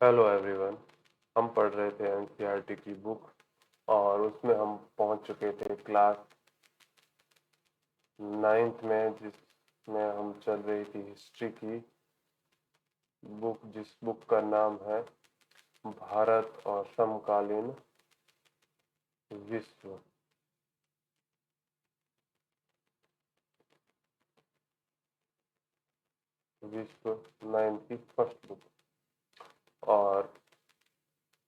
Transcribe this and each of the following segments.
Hello everyone. हम पढ़ रहे थे एनसीईआरटी की बुक और उसमें हम पहुंच चुके थे क्लास 9th में, जिसमें हम चल रही थी हिस्ट्री की बुक, जिस बुक का नाम है भारत और समकालीन विश्व। विश्व 9th की फर्स्ट बुक, और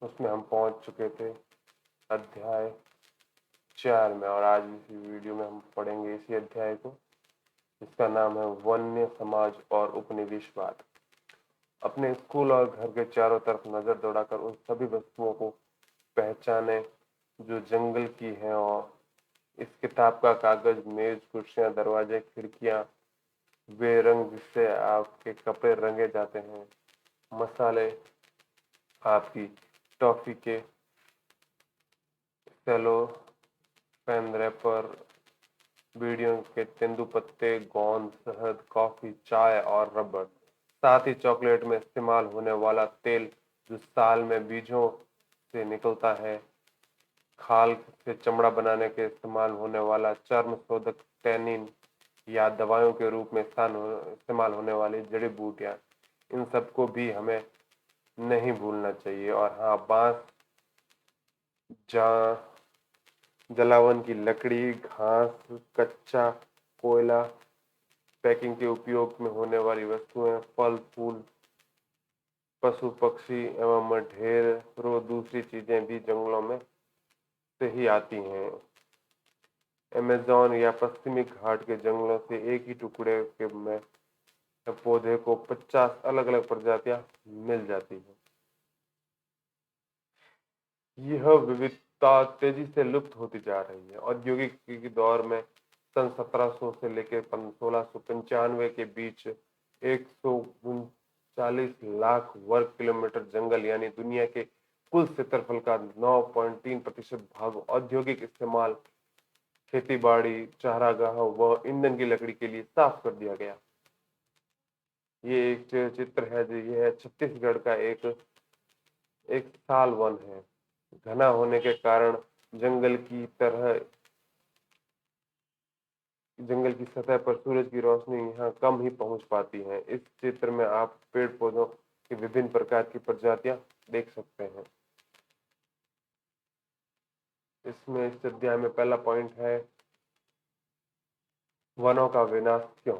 उसमें हम पहुंच चुके थे अध्याय 4 में। और आज इस वीडियो में हम पढ़ेंगे इसी अध्याय को, जिसका नाम है वन्य समाज और उपनिवेशवाद। अपने स्कूल और घर के चारों तरफ नजर दौड़ाकर उन सभी वस्तुओं को पहचाने जो जंगल की हैं, और इस किताब का कागज, मेज, कुर्सियां, दरवाजे, खिड़कियां, वे रंग जिससे आपके कपड़े रंगे जाते हैं, मसाले, आपकी टॉफी के सेलो पेन रैपर, बीड़ियों के तेंदुपत्ते, गोंद, शहद, कॉफी, चाय और रबड़, साथ ही चॉकलेट में इस्तेमाल होने वाला तेल जो साल में बीजों से निकलता है, खाल से चमड़ा बनाने के इस्तेमाल होने वाला चर्म शोधक टैनिन, या दवाओं के रूप में इस्तेमाल होने वाली जड़ी बूटियां, इन सबको भी हमें नहीं भूलना चाहिए। और हाँ, बांस, जलावन की लकड़ी, घास, कच्चा कोयला, पैकिंग के उपयोग में होने वाली वस्तुएं, फल फूल, पशु पक्षी एवं ढेरों दूसरी चीजें भी जंगलों में से ही आती हैं। अमेज़न या पश्चिमी घाट के जंगलों से एक ही टुकड़े के में पौधे को 50 अलग अलग प्रजातियां मिल जाती हैं। यह विविधता तेजी से लुप्त होती जा रही है। औद्योगिक के दौर में सन 1700 से लेकर 1695 के बीच 139 लाख वर्ग किलोमीटर जंगल, यानी दुनिया के कुल क्षेत्रफल का 9.3% भाग औद्योगिक इस्तेमाल, खेती बाड़ी, चारागाह व ईंधन की लकड़ी के लिए साफ कर दिया गया। ये एक चित्र है जो ये है छत्तीसगढ़ का एक एक साल वन है। घना होने के कारण जंगल की सतह पर सूरज की रोशनी यहाँ कम ही पहुंच पाती है। इस चित्र में आप पेड़ पौधों की विभिन्न प्रकार की प्रजातियां देख सकते हैं। इसमें इस अध्याय में पहला पॉइंट है वनों का विनाश क्यों।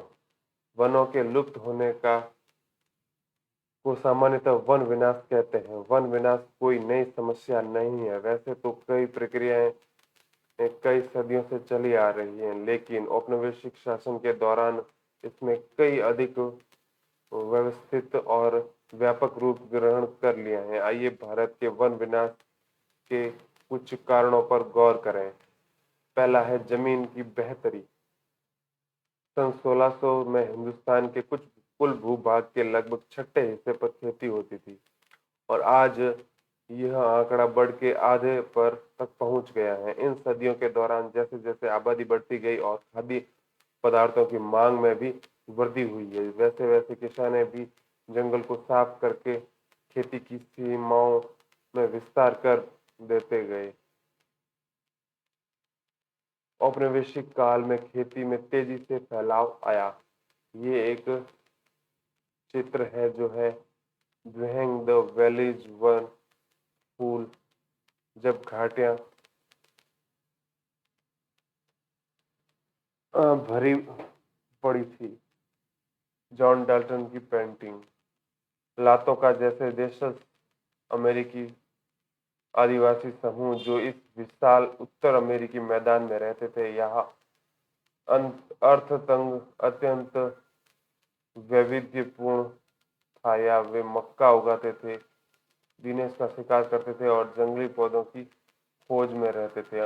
वनों के लुप्त होने को सामान्यतः वन विनाश कहते हैं। वन विनाश कोई नई समस्या नहीं है। वैसे तो कई प्रक्रियाएं कई सदियों से चली आ रही हैं, लेकिन औपनिवेशिक शासन के दौरान इसमें कई अधिक व्यवस्थित और व्यापक रूप ग्रहण कर लिया है। आइए भारत के वन विनाश के कुछ कारणों पर गौर करें। पहला है जमीन की बेहतरी। सन 1600 में हिंदुस्तान के कुल भूभाग के लगभग छठे हिस्से पर खेती होती थी, और आज यह आंकड़ा बढ़ के आधे पर तक पहुंच गया है। इन सदियों के दौरान जैसे जैसे आबादी बढ़ती गई और खाद्य पदार्थों की मांग में भी वृद्धि हुई है, वैसे वैसे किसाने भी जंगल को साफ करके खेती की सीमाओं में विस्तार कर देते गए। औपनिवेशिक काल में खेती में तेजी से फैलाव आया। ये एक चित्र है जो है ड्वेंग द वैलीज वन फूल। जब घाटियां भरी पड़ी थी। जॉन डाल्टन की पेंटिंग। लातों का जैसे देशज अमेरिकी आदिवासी समूह जो इस विशाल उत्तर अमेरिकी मैदान में रहते थे, यहाँ अर्थतंग अत्यंत वैविध्यपूर्ण था। या वे मक्का उगाते थे, दिनेश का शिकार करते थे और जंगली पौधों की खोज में रहते थे।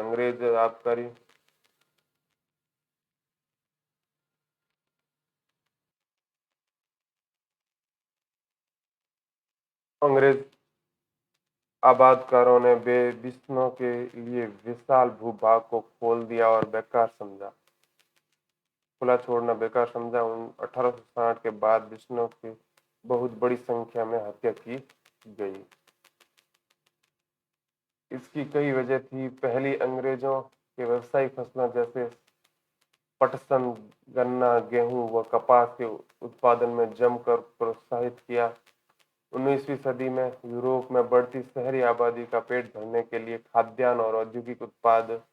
अंग्रेज आबादकारों ने बेबिस्नों के लिए विशाल भूभाग को खोल दिया और बेकार समझा खुला छोड़ना बेकार समझा। 1860 के बाद बिश्नों की बहुत बड़ी संख्या में हत्या की गई। इसकी कई वजह थी। पहली, अंग्रेजों के व्यवसायिक फसलों जैसे पटसन, गन्ना, गेहूं व कपास के उत्पादन में जमकर प्रोत्साहित किया। 19वीं सदी में यूरोप में बढ़ती शहरी आबादी का पेट भरने के लिए खाद्यान्न और औद्योगिक उत्पाद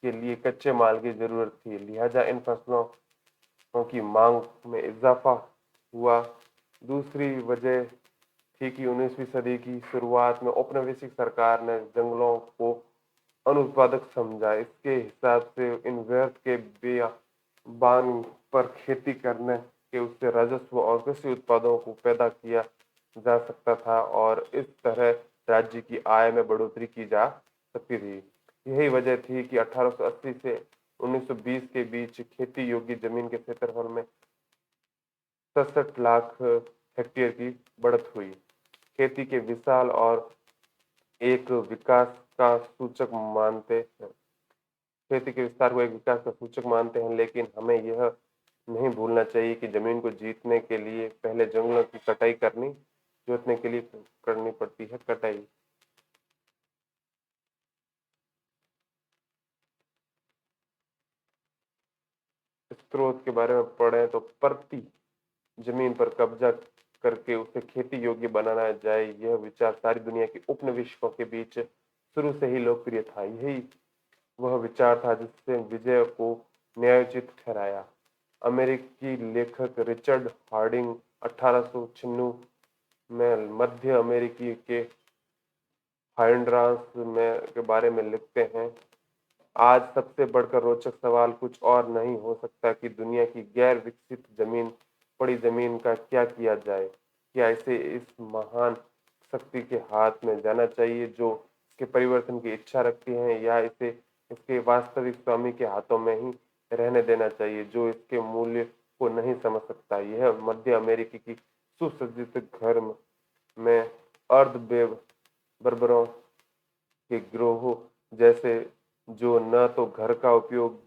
के लिए कच्चे माल की जरूरत थी, लिहाजा इन फसलों की मांग में इजाफा हुआ। दूसरी वजह थी कि 19वीं सदी की शुरुआत में औपनिवेशिक सरकार ने जंगलों को अनुत्पादक समझा। इसके हिसाब से इन व्यर्थ के बेबान पर खेती करने के उससे राजस्व और कृषि उत्पादों को पैदा किया जा सकता था और इस तरह राज्य की आय में बढ़ोतरी की जा सकती थी। यही वजह थी कि 1880 से 1920 के बीच खेती योग्य जमीन के क्षेत्रफल में 67 लाख हेक्टेयर की बढ़त हुई। खेती के विशाल और एक विकास का सूचक मानते हैं खेती के विस्तार को एक विकास का सूचक मानते हैं, लेकिन हमें यह नहीं भूलना चाहिए कि जमीन को जीतने के लिए पहले जंगलों की कटाई जोतने के लिए करनी पड़ती है कटाई। स्रोत के बारे में पढ़ें तो प्रति जमीन पर कब्जा करके उसे खेती योग्य बनाना जाए, यह विचार सारी दुनिया के उपनिवेशकों के बीच शुरू से ही लोकप्रिय था। यही वह विचार था जिससे विजय को न्यायोचित ठहराया। अमेरिकी लेखक रिचर्ड हार्डिंग 1896 में मध्य अमेरिकी के हाइड्रास में के बारे में लिखते हैं, आज सबसे बढ़कर रोचक सवाल कुछ और नहीं हो सकता कि दुनिया की गैर विकसित पड़ी जमीन का क्या किया जाए। क्या इसे इस महान शक्ति के हाथ में जाना चाहिए जो इसके परिवर्तन की इच्छा रखती है, या इसे इसके वास्तविक स्वामी के हाथों में ही रहने देना चाहिए जो इसके मूल्य को नहीं समझ सकता। यह मध्य अमेरिकी की सुसज्जित घर में अर्ध बर्बरों के गिरोह जैसे, जो न तो घर का उपयोग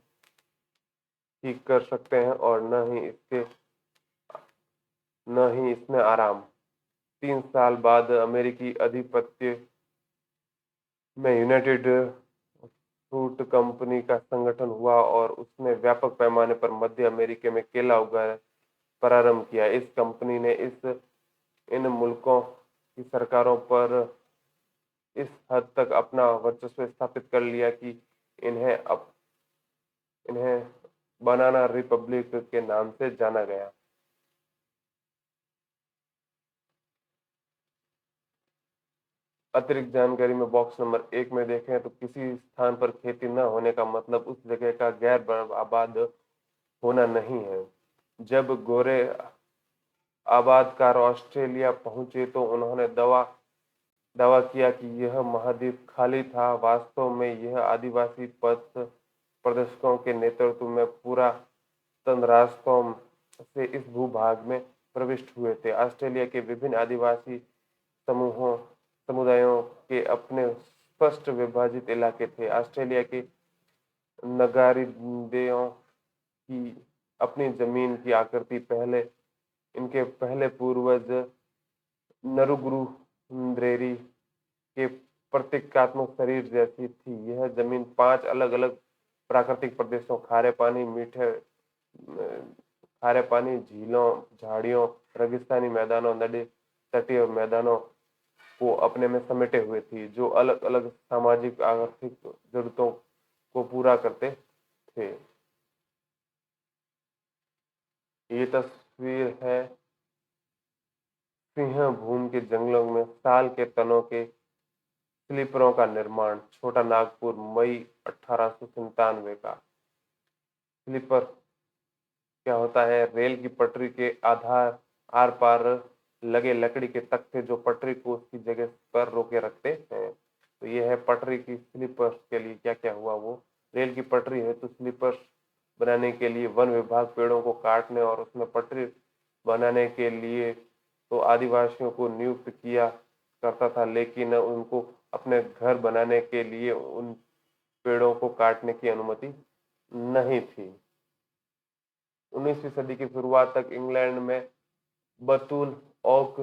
ही कर सकते हैं और न ही इसमें आराम। 3 साल बाद अमेरिकी आधिपत्य में यूनाइटेड फ्रूट कंपनी का संगठन हुआ और उसने व्यापक पैमाने पर मध्य अमेरिका में केला उगाना प्रारंभ किया। इस कंपनी ने इन मुल्कों की सरकारों पर इस हद तक अपना वर्चस्व स्थापित कर लिया कि इन्हें बनाना रिपब्लिक के नाम से जाना गया। अतिरिक्त जानकारी में बॉक्स नंबर 1 में देखें तो किसी स्थान पर खेती न होने का मतलब उस जगह का गैर आबाद होना नहीं है। जब गोरे आबादकार ऑस्ट्रेलिया पहुंचे तो उन्होंने दावा किया कि यह महाद्वीप खाली था। वास्तव में यह आदिवासी पथ प्रदर्शकों के नेतृत्व में पुरातन रास्तों से इस भूभाग में प्रविष्ट हुए थे। ऑस्ट्रेलिया के विभिन्न आदिवासी समुदायों के अपने स्पष्ट विभाजित इलाके थे। ऑस्ट्रेलिया के नगारिंदियों की अपनी जमीन की आकृति इनके पहले पूर्वज नरुगुरुंद्रेरी के प्रतीकात्मक शरीर जैसी थी। यह जमीन 5 अलग-अलग प्राकृतिक प्रदेशों खारे पानी, झीलों, झाड़ियों, रेगिस्तानी मैदानों, नदी तटीय मैदानों को अपने में समेटे हुए थी, जो अलग-अलग सामाजिक आर्थिक जरूरतों को पूरा करते थे। ये तस्वीर है सिंहभूम के जंगलों में साल के तनों के स्लीपरों का निर्माण। छोटा नागपुर, मई 1897 का। स्लीपर क्या होता है? रेल की पटरी के आर पार लगे लकड़ी के तख्ते जो पटरी को उसकी जगह पर रोके रखते हैं। तो ये है पटरी की स्लीपर के लिए क्या क्या हुआ। वो रेल की पटरी है तो स्लीपर बनाने के लिए वन विभाग पेड़ों को काटने और उसमें पटरी बनाने के लिए तो आदिवासियों को नियुक्त किया करता था, लेकिन उनको अपने घर बनाने के लिए उन पेड़ों को काटने की अनुमति नहीं थी। 19वीं सदी की शुरुआत तक इंग्लैंड में बतूल ओक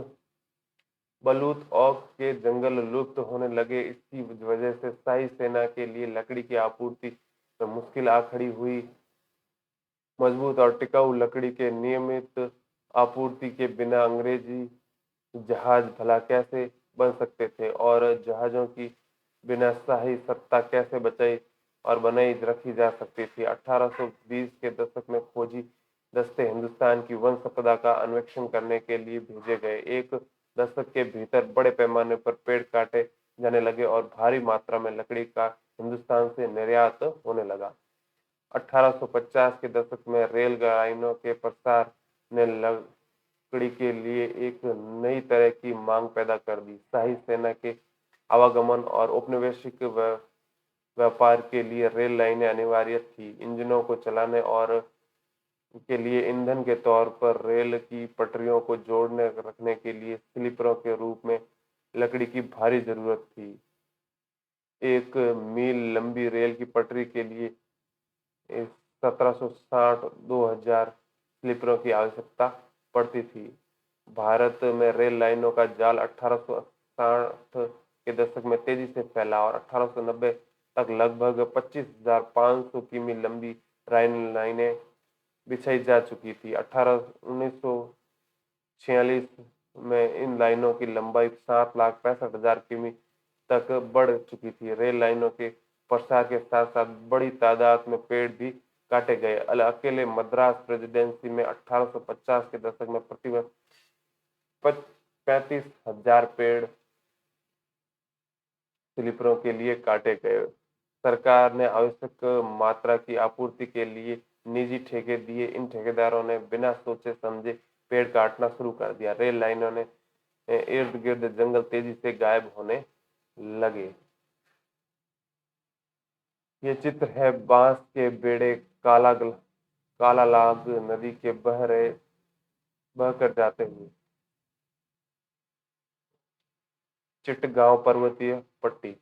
बलूत ओक के जंगल लुप्त होने लगे। इसकी वजह से शाही सेना के लिए लकड़ी की आपूर्ति में मुश्किल आ खड़ी हुई। मजबूत और टिकाऊ लकड़ी के नियमित आपूर्ति के बिना अंग्रेजी जहाज भला कैसे बन सकते थे और जहाजों की बिना शाही सत्ता कैसे बचाई और बनाई रखी जा सकती थी। 1820 के दशक में खोजी दस्ते हिंदुस्तान की वन संपदा का अन्वेषण करने के लिए भेजे गए। एक दशक के भीतर बड़े पैमाने पर पेड़ काटे जाने लगे और भारी मात्रा में लकड़ी का हिंदुस्तान से निर्यात होने लगा। 1850 के दशक में रेल लाइनों के प्रसार ने लकड़ी के लिए एक नई तरह की मांग पैदा कर दी। शाही सेना के आवागमन और औपनिवेशिक व्यापार के लिए रेल लाइनें अनिवार्य थी। इंजनों को चलाने और के लिए ईंधन के तौर पर रेल की पटरियों को जोड़ने रखने के लिए स्लीपरों के रूप में लकड़ी की भारी जरूरत थी। एक मील लंबी रेल की पटरी के लिए 1760-2000 स्लीपरों की आवश्यकता पड़ती थी। भारत में रेल लाइनों का जाल 1860 के दशक में तेजी से फैला और 1890 तक लगभग 25,500 किमी लंबी रेल लाइनें बिछाई जा चुकी थी। 1946 में इन लाइनों की लंबाई 7,65,000 किमी तक बढ़ चुकी थी। रेल लाइनों के प्रसार के साथ साथ बड़ी तादाद में पेड़ भी काटे गए। अकेले मद्रास प्रेसिडेंसी में 1850 के दशक में प्रतिवर्ष 35,000 पेड़ स्लीपरों के लिए काटे गए। सरकार ने आवश्यक मात्रा की आपूर्ति के लिए निजी ठेके दिए। इन ठेकेदारों ने बिना सोचे समझे पेड़ काटना शुरू कर दिया। रेल लाइनों ने इर्द गिर्द जंगल तेजी से गायब होने लगे। ये चित्र है बांस के बेड़े कालालाग नदी के बहकर जाते हुए। चिटगांव पर्वतीय पट्टी।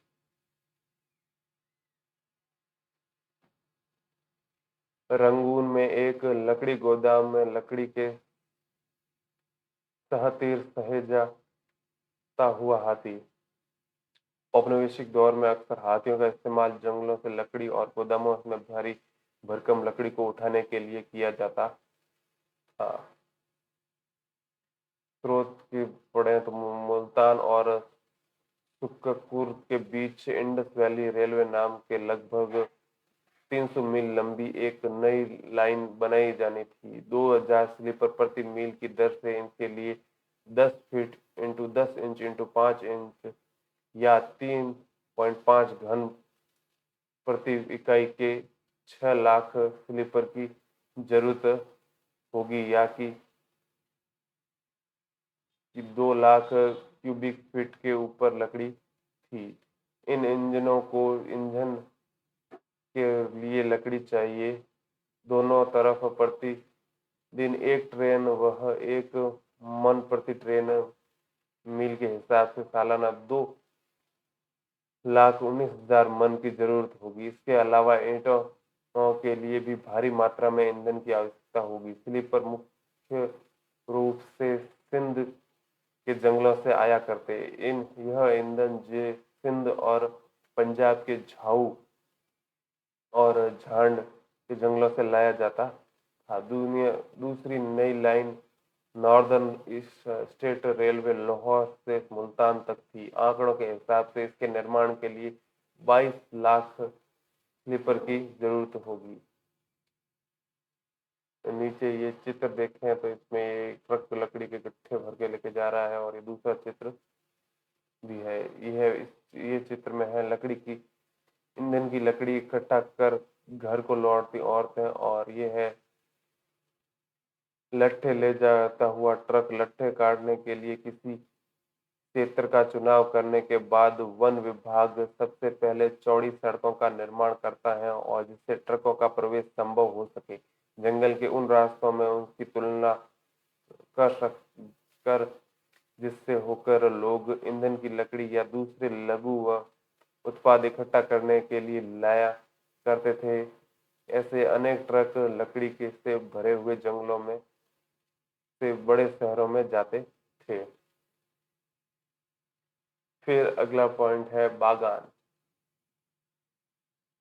रंगून में एक लकड़ी गोदाम में लकड़ी के तहतीर सहेजता हुआ हाथी। औपनिवेशिक दौर में अक्सर हाथियों का इस्तेमाल जंगलों से लकड़ी और गोदामों में भारी भरकम लकड़ी को उठाने के लिए किया जाता था। स्रोत की पढ़ें तो मुल्तान और सुक्करपुर के बीच इंडस वैली रेलवे नाम के लगभग 300 मील लंबी एक नई लाइन बनाई जानी थी। 2000 स्लीपर प्रति मील की दर से इनके लिए 10 feet into 10 inch into 5 inch या 3.5 घन प्रति इकाई के 6 लाख स्लीपर की जरूरत होगी या कि 2 लाख क्यूबिक फीट के ऊपर लकड़ी थी। इन इंजनों को ईंधन के लिए लकड़ी चाहिए। दोनों तरफ प्रति दिन एक ट्रेन वह एक मन प्रति ट्रेन मील के हिसाब से सालाना 2,19,000 मन की जरूरत होगी। इसके अलावा ईंटों के लिए भी भारी मात्रा में ईंधन की आवश्यकता होगी। स्लीपर मुख्य रूप से सिंध के जंगलों से आया करते। यह ईंधन सिंध और पंजाब के झाऊ और झांड के जंगलों से लाया जाता था। दूसरी नई line northern east state railway Lahore से मुल्तान तक थी। आंकड़ों के हिसाब से इसके निर्माण के लिए 22 लाख स्लीपर की जरूरत होगी। नीचे ये चित्र देखें तो इसमें एक ट्रक लकड़ी के गट्ठे भर के लेके जा रहा है और ये दूसरा चित्र भी है। ये चित्र में है लकड़ी की ईंधन की लकड़ी इकट्ठा कर घर को लौटती औरतें और ये है लट्ठे ले जाता हुआ ट्रक। लट्ठे काटने के लिए किसी क्षेत्र का चुनाव करने के बाद वन विभाग सबसे पहले चौड़ी सड़कों का निर्माण करता है और जिससे ट्रकों का प्रवेश संभव हो सके। जंगल के उन रास्तों में उनकी तुलना कर जिससे होकर लोग ईंधन की लकड़ी या दूसरे लघु व उत्पाद इकट्ठा करने के लिए लाया करते थे। ऐसे अनेक ट्रक लकड़ी के से भरे हुए जंगलों में से बड़े शहरों में जाते थे। फिर अगला पॉइंट है बागान।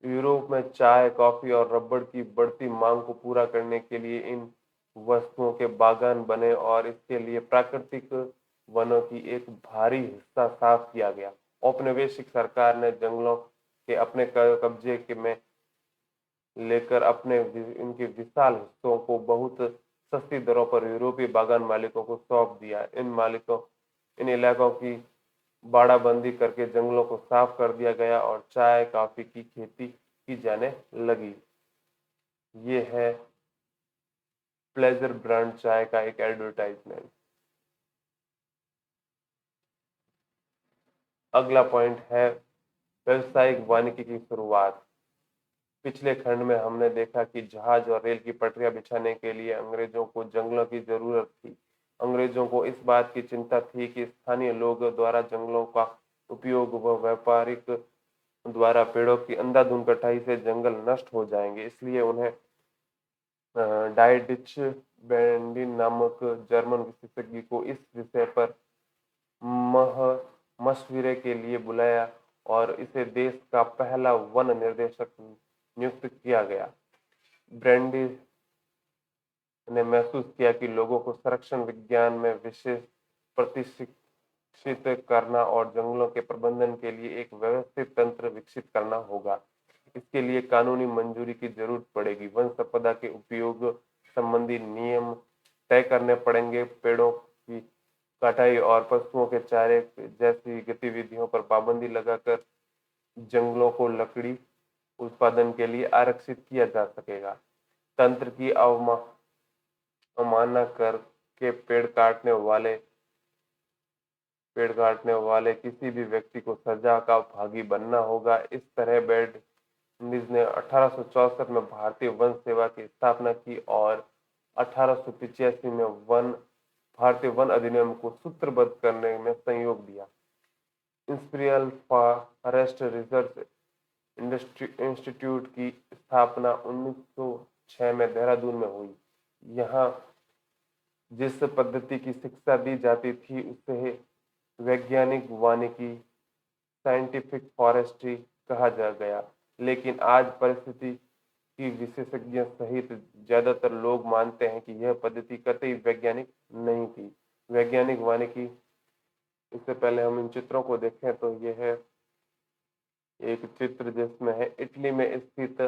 यूरोप में चाय, कॉफी और रबड़ की बढ़ती मांग को पूरा करने के लिए इन वस्तुओं के बागान बने और इसके लिए प्राकृतिक वनों की एक भारी हिस्सा साफ किया गया। औपनिवेशिक सरकार ने जंगलों के अपने कब्जे के में लेकर अपने इनके विशाल हिस्सों को बहुत सस्ती दरों पर यूरोपीय बागान मालिकों को सौंप दिया। इन इलाकों की बाड़ाबंदी करके जंगलों को साफ कर दिया गया और चाय, कॉफी की खेती की जाने लगी। ये है प्लेजर ब्रांड चाय का एक एडवर्टाइजमेंट। अगला पॉइंट है व्यवसायिक वानिकी की शुरुआत। पिछले खंड में हमने देखा कि जहाज और रेल की पटरियां बिछाने के लिए अंग्रेजों को जंगलों की जरूरत थी। अंग्रेजों को इस बात की चिंता थी कि स्थानीय लोगों द्वारा जंगलों का उपयोग व व्यापारिक द्वारा पेड़ों की अंधाधुंध कटाई से जंगल नष्ट हो जाएंगे। इसलिए उन्हें डायडिच बेंडिन नामक जर्मन विशेषज्ञ को इस विषय पर मशविरे के लिए बुलाया और इसे देश का पहला वन निर्देशक नियुक्त किया गया। ब्रैंडिस ने महसूस किया कि लोगों को संरक्षण विज्ञान में विशेष प्रशिक्षित करना और जंगलों के प्रबंधन के लिए एक व्यवस्थित तंत्र विकसित करना होगा। इसके लिए कानूनी मंजूरी की जरूरत पड़ेगी। वन संपदा के उपयोग संबंधी नियम तय करने पड़ेंगे। पेड़ों की कटाई और पशुओं के चारे जैसी गतिविधियों पर पाबंदी लगाकर जंगलों को लकड़ी उत्पादन के लिए आरक्षित किया जा सकेगा। तंत्र की अवमानना करके पेड़ काटने वाले किसी भी व्यक्ति को सजा का भागी बनना होगा। इस तरह बेंडिस ने 1864 में भारतीय वन सेवा की स्थापना की और 1885 में भारतीय वन अधिनियम को सूत्रबद्ध करने में सहयोग दिया। इंपीरियल फॉरेस्ट रिसर्च इंस्टीट्यूट की स्थापना 1906 में देहरादून में हुई। यहाँ जिस पद्धति की शिक्षा दी जाती थी उसे वैज्ञानिक वानिकी, साइंटिफिक फॉरेस्ट्री कहा जा गया। लेकिन आज परिस्थिति की विशेषज्ञ सहित ज्यादातर लोग मानते हैं कि यह पद्धति कतई वैज्ञानिक नहीं थी। वैज्ञानिक वानिकी, इससे पहले हम इन चित्रों को देखें तो यह है एक चित्र जिसमें है इटली में स्थित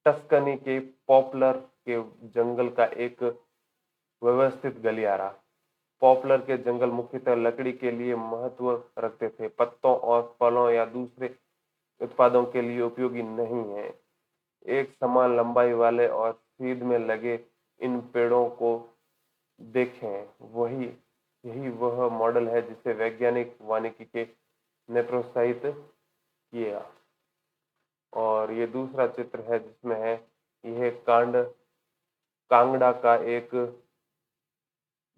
टस्कनी के पॉपुलर के जंगल का एक व्यवस्थित गलियारा। पॉपुलर के जंगल मुख्यतः लकड़ी के लिए महत्व रखते थे, पत्तों और फलों या दूसरे उत्पादों के लिए उपयोगी नहीं है। एक समान लंबाई वाले और सीध में लगे इन पेड़ों को देखें, यही वह मॉडल है जिसे वैज्ञानिक वानिकी ने प्रोत्साहित किया। और ये दूसरा चित्र है जिसमें है यह कांगड़ा का एक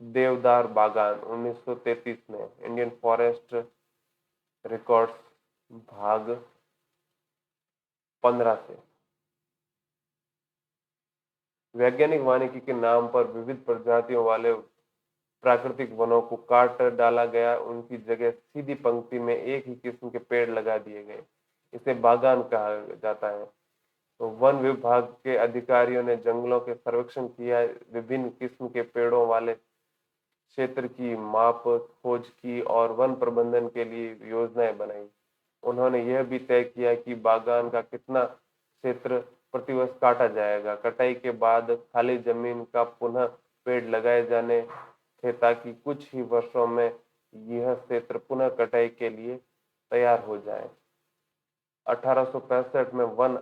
देवदार बागान 1933 में इंडियन फॉरेस्ट रिकॉर्ड्स भाग 15 से। वैज्ञानिक वानिकी के नाम पर विविध प्रजातियों वाले प्राकृतिक वनों को काट डाला गया। उनकी जगह सीधी पंक्ति में एक ही किस्म के पेड़ लगा दिए गए। इसे बागान कहा जाता है। तो वन विभाग के अधिकारियों ने जंगलों के सर्वेक्षण किया, विभिन्न किस्म के पेड़ों वाले क्षेत्र की माप खोज की और वन प्रबंधन के लिए योजनाएं बनाई। उन्होंने यह भी तय किया कि बागान का कितना क्षेत्र प्रतिवर्ष काटा जाएगा। कटाई के बाद खाली जमीन का पुनः पेड़ लगाए जाने थे ताकि कुछ ही वर्षों में यह क्षेत्र पुनः कटाई के लिए तैयार हो जाए। 1865 में वन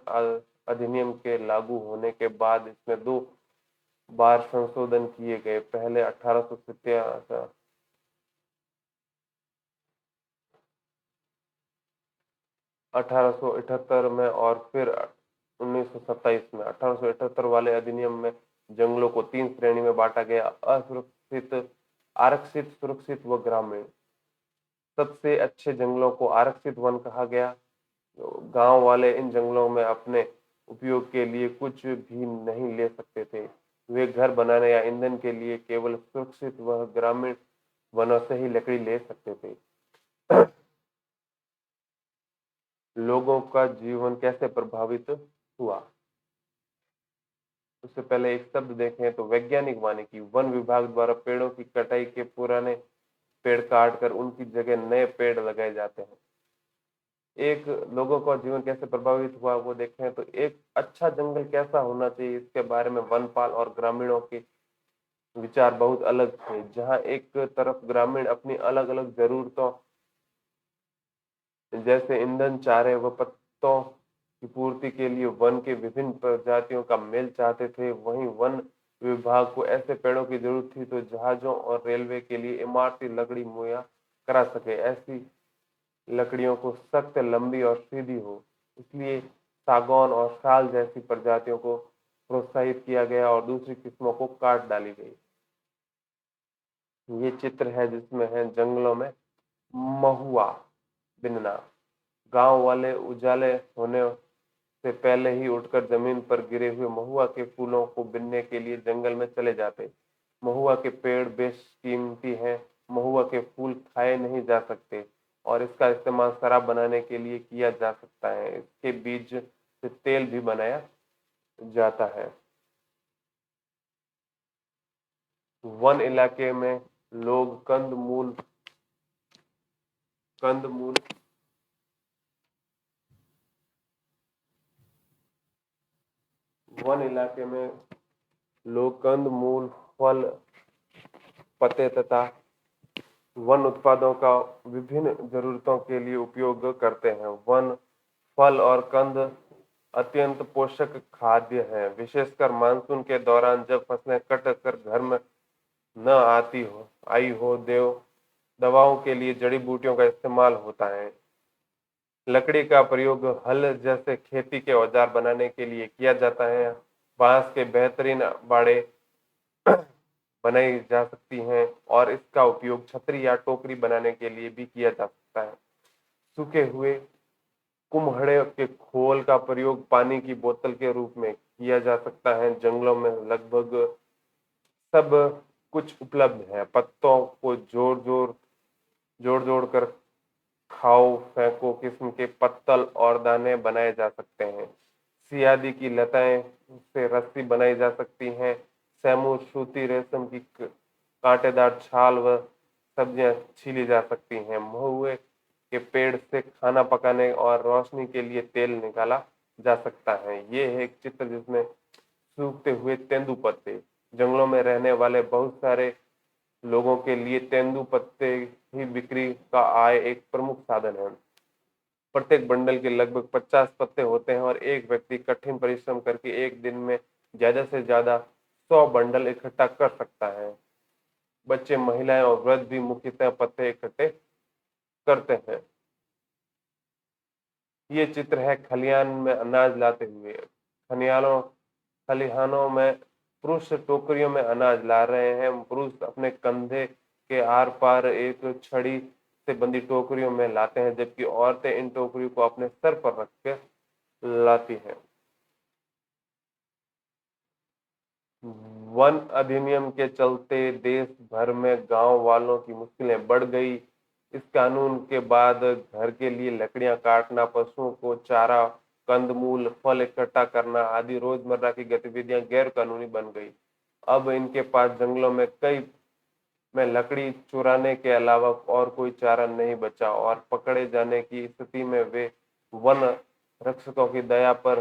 अधिनियम के लागू होने के बाद इसमें 2 बार संशोधन किए गए। पहले 1878 में और फिर 1927 में। 1878 वाले अधिनियम में जंगलों को 3 श्रेणी में बांटा गया: असुरक्षित, आरक्षित, सुरक्षित व ग्रामीण। सबसे अच्छे जंगलों को आरक्षित वन कहा गया। गांव वाले इन जंगलों में अपने उपयोग के लिए कुछ भी नहीं ले सकते थे। वे घर बनाने या ईंधन के लिए केवल सुरक्षित व ग्रामीण वनों से ही लकड़ी ले सकते थे। लोगों का जीवन कैसे प्रभावित हुआ। उससे पहले एक शब्द देखें तो वैज्ञानिक वानिकी, वन विभाग द्वारा पेड़ों की कटाई के पुराने पेड़ काट कर उनकी जगह नए पेड़ लगाए जाते हैं। एक लोगों का जीवन कैसे प्रभावित हुआ वो देखें तो एक अच्छा जंगल कैसा होना चाहिए इसके बारे में वनपाल और ग्रामीणों के विचार बहुत अलग थे। जहां एक तरफ ग्रामीण अपनी अलग अलग जरूरतों जैसे ईंधन, चारे व पत्तों की पूर्ति के लिए वन के विभिन्न प्रजातियों का मेल चाहते थे, वहीं वन विभाग को ऐसे पेड़ों की जरूरत थी तो जहाजों और रेलवे के लिए इमारती लकड़ी मुहैया करा सके। ऐसी लकड़ियों को सख्त, लंबी और सीधी हो, इसलिए सागौन और साल जैसी प्रजातियों को प्रोत्साहित किया गया और दूसरी किस्मों को काट डाली गई। ये चित्र है जिसमें है जंगलों में महुआ बिनना। गांव वाले उजाले होने से पहले ही उठकर जमीन पर गिरे हुए महुआ के फूलों को बीनने के लिए जंगल में चले जाते। महुआ के पेड़ बेशकीमती हैं। महुआ के फूल खाए नहीं जा सकते और इसका इस्तेमाल शराब बनाने के लिए किया जा सकता है। इसके बीज से तेल भी बनाया जाता है। वन इलाके में लोग कंद मूल वन इलाके में लोग कंद मूल, फल, पत्ते तथा वन उत्पादों का विभिन्न जरूरतों के लिए उपयोग करते हैं। वन फल और कंद अत्यंत पोषक खाद्य हैं। विशेषकर मानसून के दौरान जब फसलें कट कर घर में न आई हो देव दवाओं के लिए जड़ी बूटियों का इस्तेमाल होता है। लकड़ी का प्रयोग हल जैसे खेती के औजार बनाने के लिए किया जाता है। बांस के बेहतरीन बाड़े बनाई जा सकती हैं और इसका उपयोग छतरी या टोकरी बनाने के लिए भी किया जा सकता है। सूखे हुए कुम्हड़े के खोल का प्रयोग पानी की बोतल के रूप में किया जा सकता है। जंगलों में लगभग सब कुछ उपलब्ध है। पत्तों को जोड़ जोड़ कर खाओ फेंको किस्म के पत्तल और दाने बनाए जा सकते हैं। सियादी की लताएं से रस्सी बनाई जा सकती हैं। सैमू, सूती रेशम की कांटेदार छाल व सब्जियां छीली जा सकती हैं। महुए के पेड़ से खाना पकाने और रोशनी के लिए तेल निकाला जा सकता है। ये है एक चित्र जिसमें सूखते हुए तेंदुपत्ते। जंगलों में रहने वाले बहुत सारे लोगों के लिए तेंदुपत्ते ही बिक्री का आय एक प्रमुख साधन है। प्रत्येक बंडल के लगभग 50 पत्ते होते हैं और एक व्यक्ति कठिन परिश्रम करके एक दिन में ज्यादा से ज्यादा 100 बंडल इकट्ठा कर सकता है। बच्चे, महिलाएं और वृद्ध भी मुख्यतः पत्ते इकट्ठे करते हैं। ये चित्र है खलिहान में अनाज लाते हुए। खलिहानों में पुरुष टोकरियों में अनाज ला रहे हैं। पुरुष अपने कंधे के आर पार एक छड़ी से बंधी टोकरियों में लाते हैं, जबकि औरतें इन टोकरियों को अपने सर पर रख कर लाती हैं। वन अधिनियम के चलते देश भर में गांव वालों की मुश्किलें बढ़ गई। इस कानून के बाद घर के लिए लकड़ियां काटना, पशुओं को चारा, कंदमूल, फल इकट्ठा करना आदि रोजमर्रा की गतिविधियां गैर कानूनी बन गई। अब इनके पास जंगलों में लकड़ी चुराने के अलावा और कोई चारा नहीं बचा और पकड़े जाने की स्थिति में वे वन रक्षकों की दया पर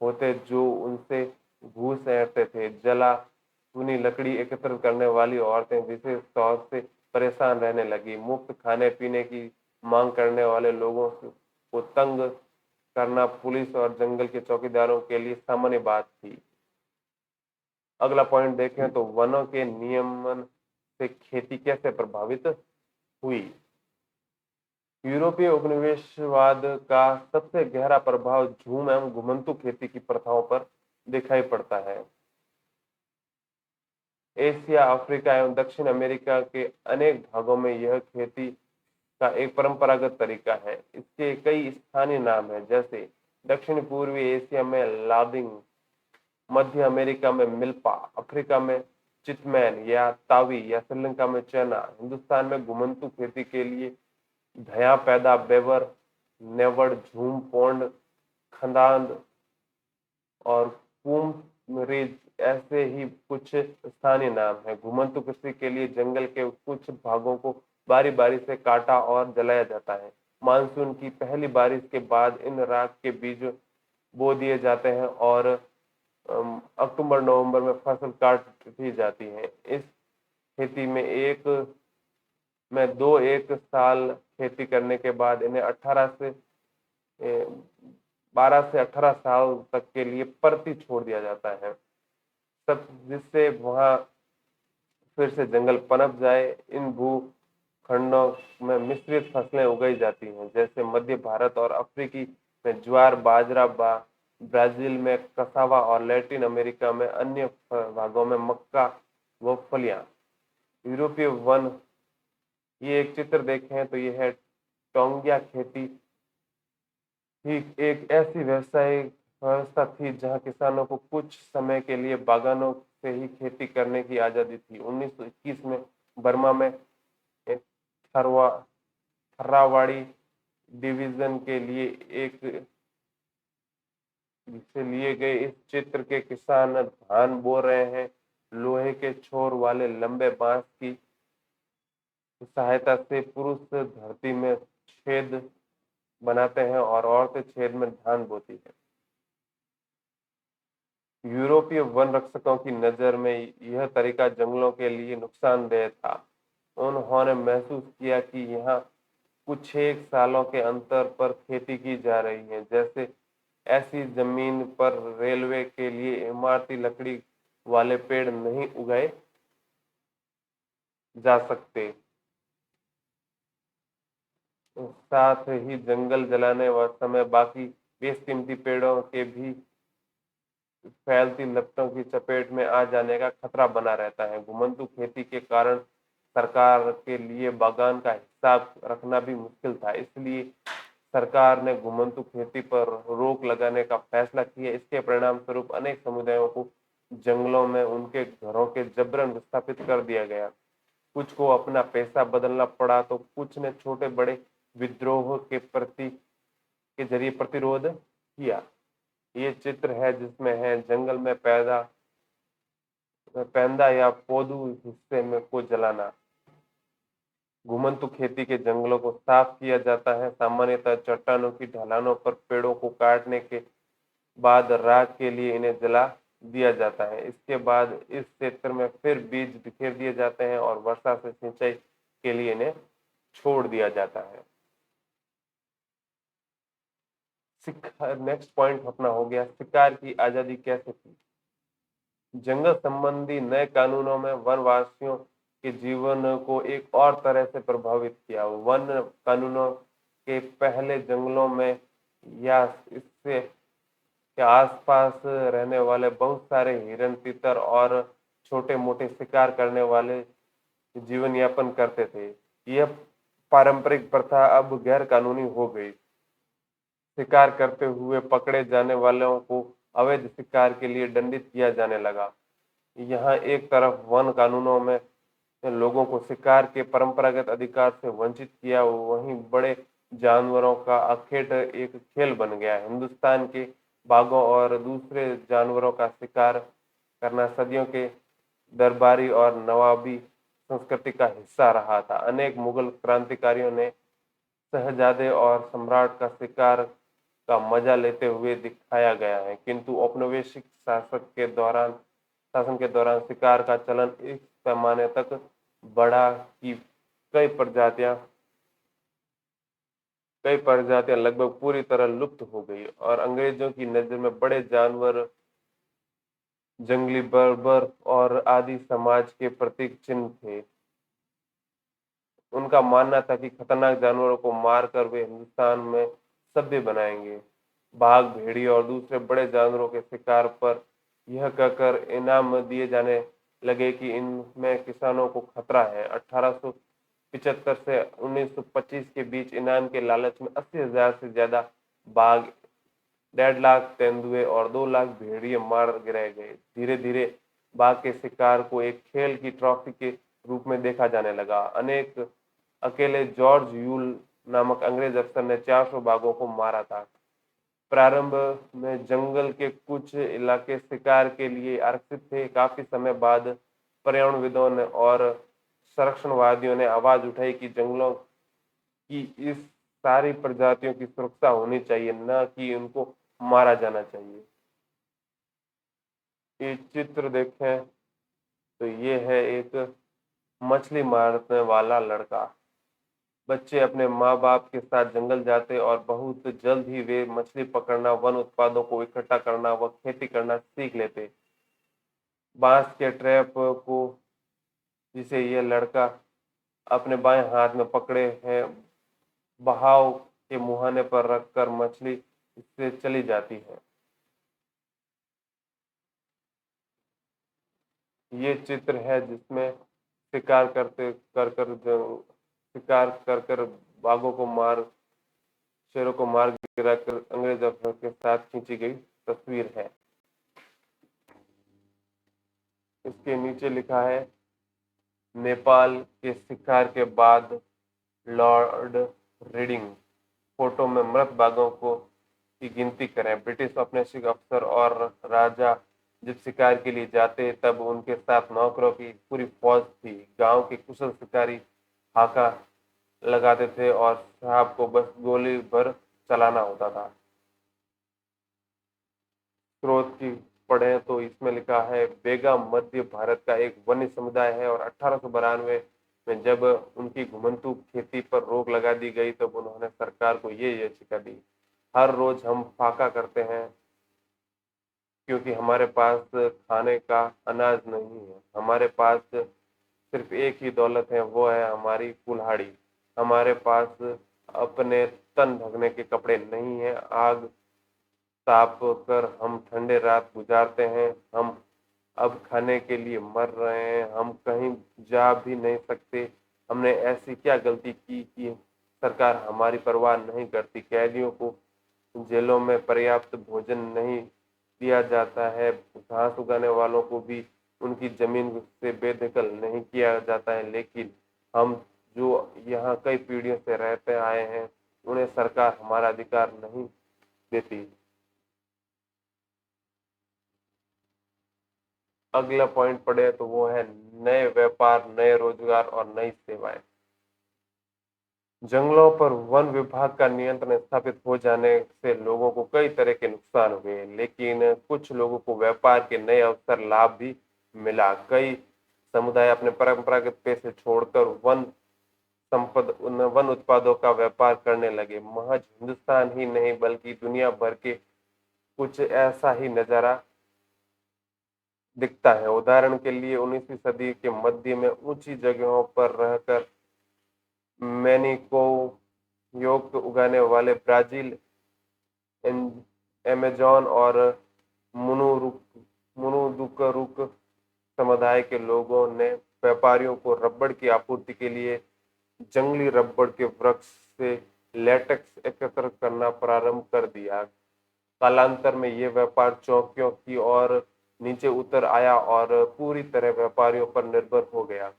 होते जो उनसे घूस ऐंठते थे। जला चुनी लकड़ी एकत्र करने वाली औरतें विशेष तौर से परेशान रहने लगी। मुफ्त खाने पीने की मांग करने वाले लोगों को तंग करना पुलिस और जंगल के चौकीदारों के लिए सामान्य बात थी। अगला पॉइंट देखें तो वनों के नियमन से खेती कैसे प्रभावित हुई। यूरोपीय उपनिवेशवाद का सबसे गहरा प्रभाव झूम एवं घुमंतू खेती की प्रथाओं पर दिखाई पड़ता है। एशिया, अफ्रीका एवं दक्षिण अमेरिका के अनेक भागों में यह खेती का एक परंपरागत तरीका है। इसके कई स्थानीय नाम हैं, जैसे दक्षिण पूर्वी एशिया में लाबिंग, मध्य अमेरिका में मिल्पा, अफ्रीका में चिटमैन या तावी या श्रीलंका में चना। हिंदुस्तान में घुमंतू खेती के लिए धया पैदा बेवर नेवड़, झूम, पोंड, खदान और कुमरिज ऐसे ही कुछ स्थानीय नाम हैं। घुमंतु कृषि के लिए जंगल के कुछ भागों को बारी बारी से काटा और जलाया जाता है। मानसून की पहली बारिश के बाद इन राख के बीज बो दिए जाते हैं और अक्टूबर नवंबर में फसल काट दी जाती है। इस खेती में दो एक साल खेती करने के बाद इन्हें 12 से 18 साल तक के लिए परती छोड़ दिया जाता है, तब जिससे वहां फिर से जंगल पनप जाए। इन भूखंडों में मिश्रित फसलें उगाई जाती हैं, जैसे मध्य भारत और अफ्रीकी में ज्वार, बाजरा, ब्राजील में कसावा और लैटिन अमेरिका में अन्य भागों में मक्का व फलियां। यूरोपीय वन, ये एक चित्र देखें तो ये है टोंगिया खेती ही एक ऐसी व्यवसायिक व्यवस्था थी जहां किसानों को कुछ समय के लिए बागानों से ही खेती करने की आजादी थी। 1921 में बर्मा में एक थर्रावाड़ी डिवीजन के लिए एक से लिए गए इस चित्र के किसान धान बो रहे हैं। लोहे के छोर वाले लंबे बांस की सहायता से पुरुष धरती में छेद बनाते हैं और औरतें छेद में धान बोती है। यूरोपीय वन रक्षकों की नजर में यह तरीका जंगलों के लिए नुकसानदेह था। उन्होंने महसूस किया कि यहाँ कुछ एक सालों के अंतर पर खेती की जा रही है, जैसे ऐसी जमीन पर रेलवे के लिए इमारती लकड़ी वाले पेड़ नहीं उगाए जा सकते। साथ ही जंगल जलाने व समय बाकी बेशकीमती पेड़ों के भी फैलती लपटों की चपेट में आ जाने का खतरा बना रहता है। घुमंतू खेती के कारण सरकार के लिए बागान का हिसाब रखना भी मुश्किल था, इसलिए सरकार ने घुमंतू खेती पर रोक लगाने का फैसला किया। इसके परिणाम स्वरूप अनेक समुदायों को जंगलों में उनके घरों के जबरन विस्थापित कर दिया गया। कुछ को अपना पेशा बदलना पड़ा तो कुछ ने छोटे बड़े विद्रोह के जरिए प्रतिरोध किया। ये चित्र है जिसमें है जंगल में पैदा या पौधू हिस्से में को जलाना। घुमंतू खेती के जंगलों को साफ किया जाता है। सामान्यतः चट्टानों की ढलानों पर पेड़ों को काटने के बाद राख के लिए इन्हें जला दिया जाता है। इसके बाद इस क्षेत्र में फिर बीज बिखेर दिए जाते हैं और वर्षा से सिंचाई के लिए इन्हें छोड़ दिया जाता है। नेक्स्ट पॉइंट अपना हो गया शिकार की आजादी कैसे थी। जंगल संबंधी नए कानूनों में वनवासियों के जीवन को एक और तरह से प्रभावित किया। वन कानूनों के पहले जंगलों में या इससे के आसपास रहने वाले बहुत सारे हिरन, तीतर और छोटे मोटे शिकार करने वाले जीवन यापन करते थे। यह पारंपरिक प्रथा अब गैर कानूनी हो गई। शिकार करते हुए पकड़े जाने वालों को अवैध शिकार के लिए दंडित किया जाने लगा। यहाँ एक तरफ वन कानूनों में लोगों को शिकार के परंपरागत अधिकार से वंचित किया, वहीं बड़े जानवरों का अखेट एक खेल बन गया। हिंदुस्तान के बाघों और दूसरे जानवरों का शिकार करना सदियों के दरबारी और नवाबी संस्कृति का हिस्सा रहा था। अनेक मुगल क्रांतिकारियों ने शहजादे और सम्राट का शिकार का मजा लेते हुए दिखाया गया है, किंतु औपनिवेशिक शासन के दौरान शिकार का चलन इस पैमाने तक बढ़ा कि कई प्रजातियां लगभग पूरी तरह लुप्त हो गई और अंग्रेजों की नजर में बड़े जानवर, जंगली बर्बर और आदि समाज के प्रतीक चिन्ह थे। उनका मानना था कि खतरनाक जानवरों को मारकर वे हिंदुस्तान में सभ्य बनाएंगे। बाघ, भेड़िए और दूसरे बड़े जानवरों के शिकार पर यह कहकर इनाम दिए जाने लगे कि इनमें किसानों को खतरा है। 1875 से 1925 के बीच इनाम के लालच में 80,000 से ज्यादा बाघ, 1.5 लाख तेंदुए और 2 लाख भेड़िए मार गिराए गए। धीरे धीरे बाघ के शिकार को एक खेल की ट्रॉफी के रूप में देखा जाने लगा। अकेले जॉर्ज यूल नामक अंग्रेज अफसर ने 400 बाघों को मारा था। प्रारंभ में जंगल के कुछ इलाके शिकार के लिए आरक्षित थे। काफी समय बाद पर्यावरणविदों ने और संरक्षणवादियों ने आवाज उठाई कि जंगलों की इस सारी प्रजातियों की सुरक्षा होनी चाहिए, न कि उनको मारा जाना चाहिए। ये चित्र देखें तो ये है एक मछली मारने वाला लड़का। बच्चे अपने माँ बाप के साथ जंगल जाते और बहुत जल्द ही वे मछली पकड़ना, वन उत्पादों को इकट्ठा करना व खेती करना सीख लेते। बांस के ट्रैप को, जिसे यह लड़का अपने बाएं हाथ में पकड़े हैं, बहाव के मुहाने पर रखकर मछली इससे चली जाती है। ये चित्र है जिसमें शिकार करते कर कर शिकार कर कर बाघों को मार, शेरों को मार गिरा कर अंग्रेज अफसर के साथ खींची गई तस्वीर है। इसके नीचे लिखा है, नेपाल के शिकार के बाद लॉर्ड रीडिंग। फोटो में मृत बाघों को की गिनती करें। ब्रिटिश औपनिवेशिक अफसर और राजा जब शिकार के लिए जाते तब उनके साथ नौकरों की पूरी फौज थी। गांव के कुशल शिकारी हाका लगाते थे और साहब को बस गोली भर चलाना होता था। स्रोत की पढ़ें तो इसमें लिखा है, बेगा मध्य भारत का एक वन्य समुदाय है और 1892 में जब उनकी घुमंतू खेती पर रोक लगा दी गई तब उन्होंने सरकार को ये याचिका दी, हर रोज हम फाका करते हैं क्योंकि हमारे पास खाने का अनाज नहीं है। हमारे पास सिर्फ एक ही दौलत है, वो है हमारी कुल्हाड़ी। हमारे पास अपने तन ढकने के कपड़े नहीं है। आग ताप कर हम ठंडे रात गुजारते हैं। हम अब खाने के लिए मर रहे हैं। हम कहीं जा भी नहीं सकते। हमने ऐसी क्या गलती की कि सरकार हमारी परवाह नहीं करती। कैदियों को जेलों में पर्याप्त भोजन नहीं दिया जाता है। घास उगाने वालों को भी उनकी जमीन से बेदखल नहीं किया जाता है। लेकिन हम जो यहाँ कई पीढ़ियों से रहते आए हैं, उन्हें सरकार हमारा अधिकार नहीं देती। अगला पॉइंट पढ़े तो वो है, नए व्यापार, नए रोजगार और नई सेवाएं। जंगलों पर वन विभाग का नियंत्रण स्थापित हो जाने से लोगों को कई तरह के नुकसान हुए, लेकिन कुछ लोगों को व्यापार के नए अवसर लाभ भी मिला। कई समुदाय अपने परंपरागत पेशे छोड़कर वन उत्पादों का व्यापार करने लगे। महज हिंदुस्तान ही नहीं बल्कि दुनिया भर के कुछ ऐसा ही नजारा दिखता है। उदाहरण के लिए 19वीं सदी के मध्य में ऊंची जगहों पर रहकर मैनिको योग उगाने वाले ब्राजील, अमेजोन और मुनुदुकरुक समुदाय के लोगों ने व्यापारियों को रबड़ की आपूर्ति के लिए जंगली रबड़ के वृक्ष से लेटेक्स एकत्र करना प्रारंभ कर दिया। कालांतर में ये व्यापार चौकियों की ओर नीचे उतर आया और पूरी तरह व्यापारियों पर निर्भर हो गया।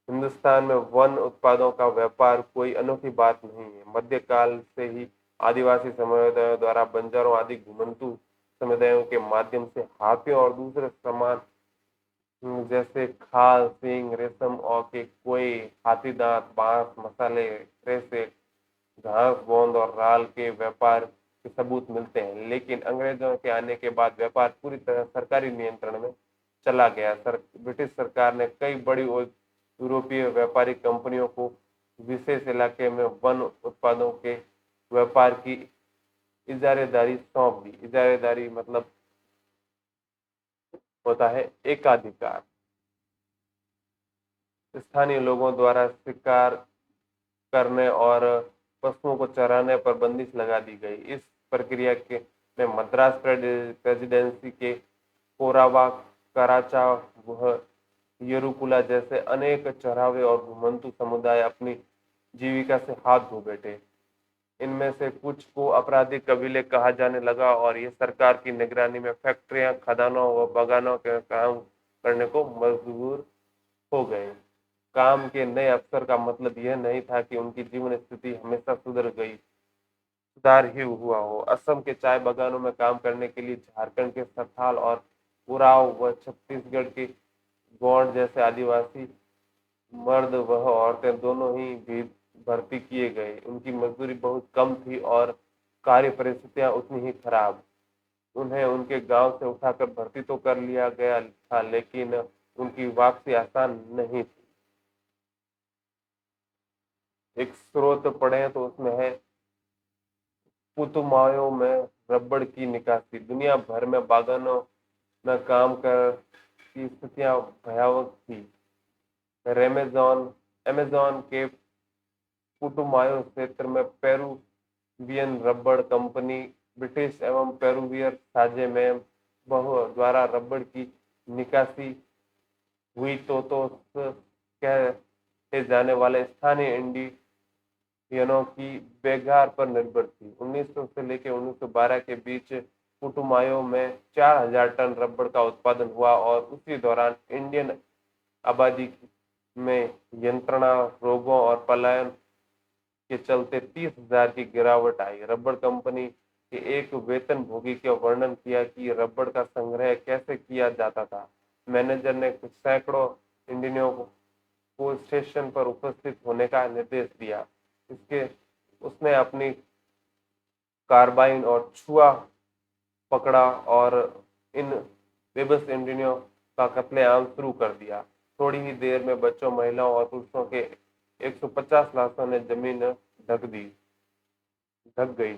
हिंदुस्तान में वन उत्पादों का व्यापार कोई अनोखी बात नहीं है। मध्यकाल से ही आदिवासी समुदायों द्वारा बंजारों आदि घुमंतू समुदायों के माध्यम से हाथियों और दूसरे सामान जैसे खाल, सींग, रेशम और के कोई, हाथी दांत, बांस, मसाले, रेसे, घास, गोंद और राल के व्यापार के सबूत मिलते हैं। लेकिन अंग्रेजों के आने के बाद व्यापार पूरी तरह सरकारी नियंत्रण में चला गया। ब्रिटिश सरकार ने कई बड़ी यूरोपीय व्यापारिक कंपनियों को विशेष इलाके में वन उत्पादों के व्यापार की इजारेदारी सौंप दी। इजारेदारी मतलब होता है एकाधिकार। स्थानीय लोगों द्वारा शिकार करने और पशुओं को चराने पर बंदिश लगा दी गई। इस प्रक्रिया के में मद्रास प्रेसिडेंसी के कोरावा, कराचा व येरुकुला जैसे अनेक चरावे और घुमंतू समुदाय अपनी जीविका से हाथ धो बैठे। इनमें से कुछ को आपराधिक कबीले कहा जाने लगा और ये सरकार की निगरानी में फैक्ट्रियां, खदानों व बागानों के काम करने को मजबूर हो गए। काम के नए अवसर का मतलब यह नहीं था कि उनकी जीवन स्थिति हमेशा सुधार ही हुआ हो। असम के चाय बागानों में काम करने के लिए झारखंड के संथाल और उरांव व छत्तीसगढ़ के गोंड जैसे आदिवासी मर्द व औरतें दोनों ही भी भर्ती किए गए। उनकी मजदूरी बहुत कम थी और कार्य परिस्थितियां उतनी ही खराब। उन्हें उनके गांव से उठाकर भर्ती तो कर लिया गया था, लेकिन उनकी वापसी आसान नहीं थी। एक स्रोत पढ़े तो उसमें है, पुतुमायो में रबड़ की निकासी। दुनिया भर में बागानों में काम कर की स्थितियां भयावह थी। रेमेजॉन अमेजॉन के पुटुमायो क्षेत्र में पेरुवियन रबड़ कंपनी ब्रिटिश एवं पेरुवियर साझे में बहु द्वारा रबड़ की निकासी हुई तो कहे जाने वाले स्थानीय इंडियनों की बेगार पर निर्भर थी। 1900 से लेकर 1912 के बीच पुटुमायो में 4000 टन रबड़ का उत्पादन हुआ और उसी दौरान इंडियन आबादी में यंत्रणा रोगों और पलायन के चलते 30,000 की गिरावट आई। रबड़ कंपनी के एक वेतनभोगी का वर्णन किया कि रबड़ का संग्रह कैसे किया जाता था। मैनेजर ने कुछ सैकड़ों इंडियनों को स्टेशन पर उपस्थित होने का निर्देश दिया। इसके उसने अपनी कार्बाइन और छुआ पकड़ा और इन बेबस इंडियनों का कत्लेआम शुरू कर दिया। थोड़ी ही देर में बच्चों, महिलाओं और पुरुषों के 150 लाशों ने जमीन ढक गई।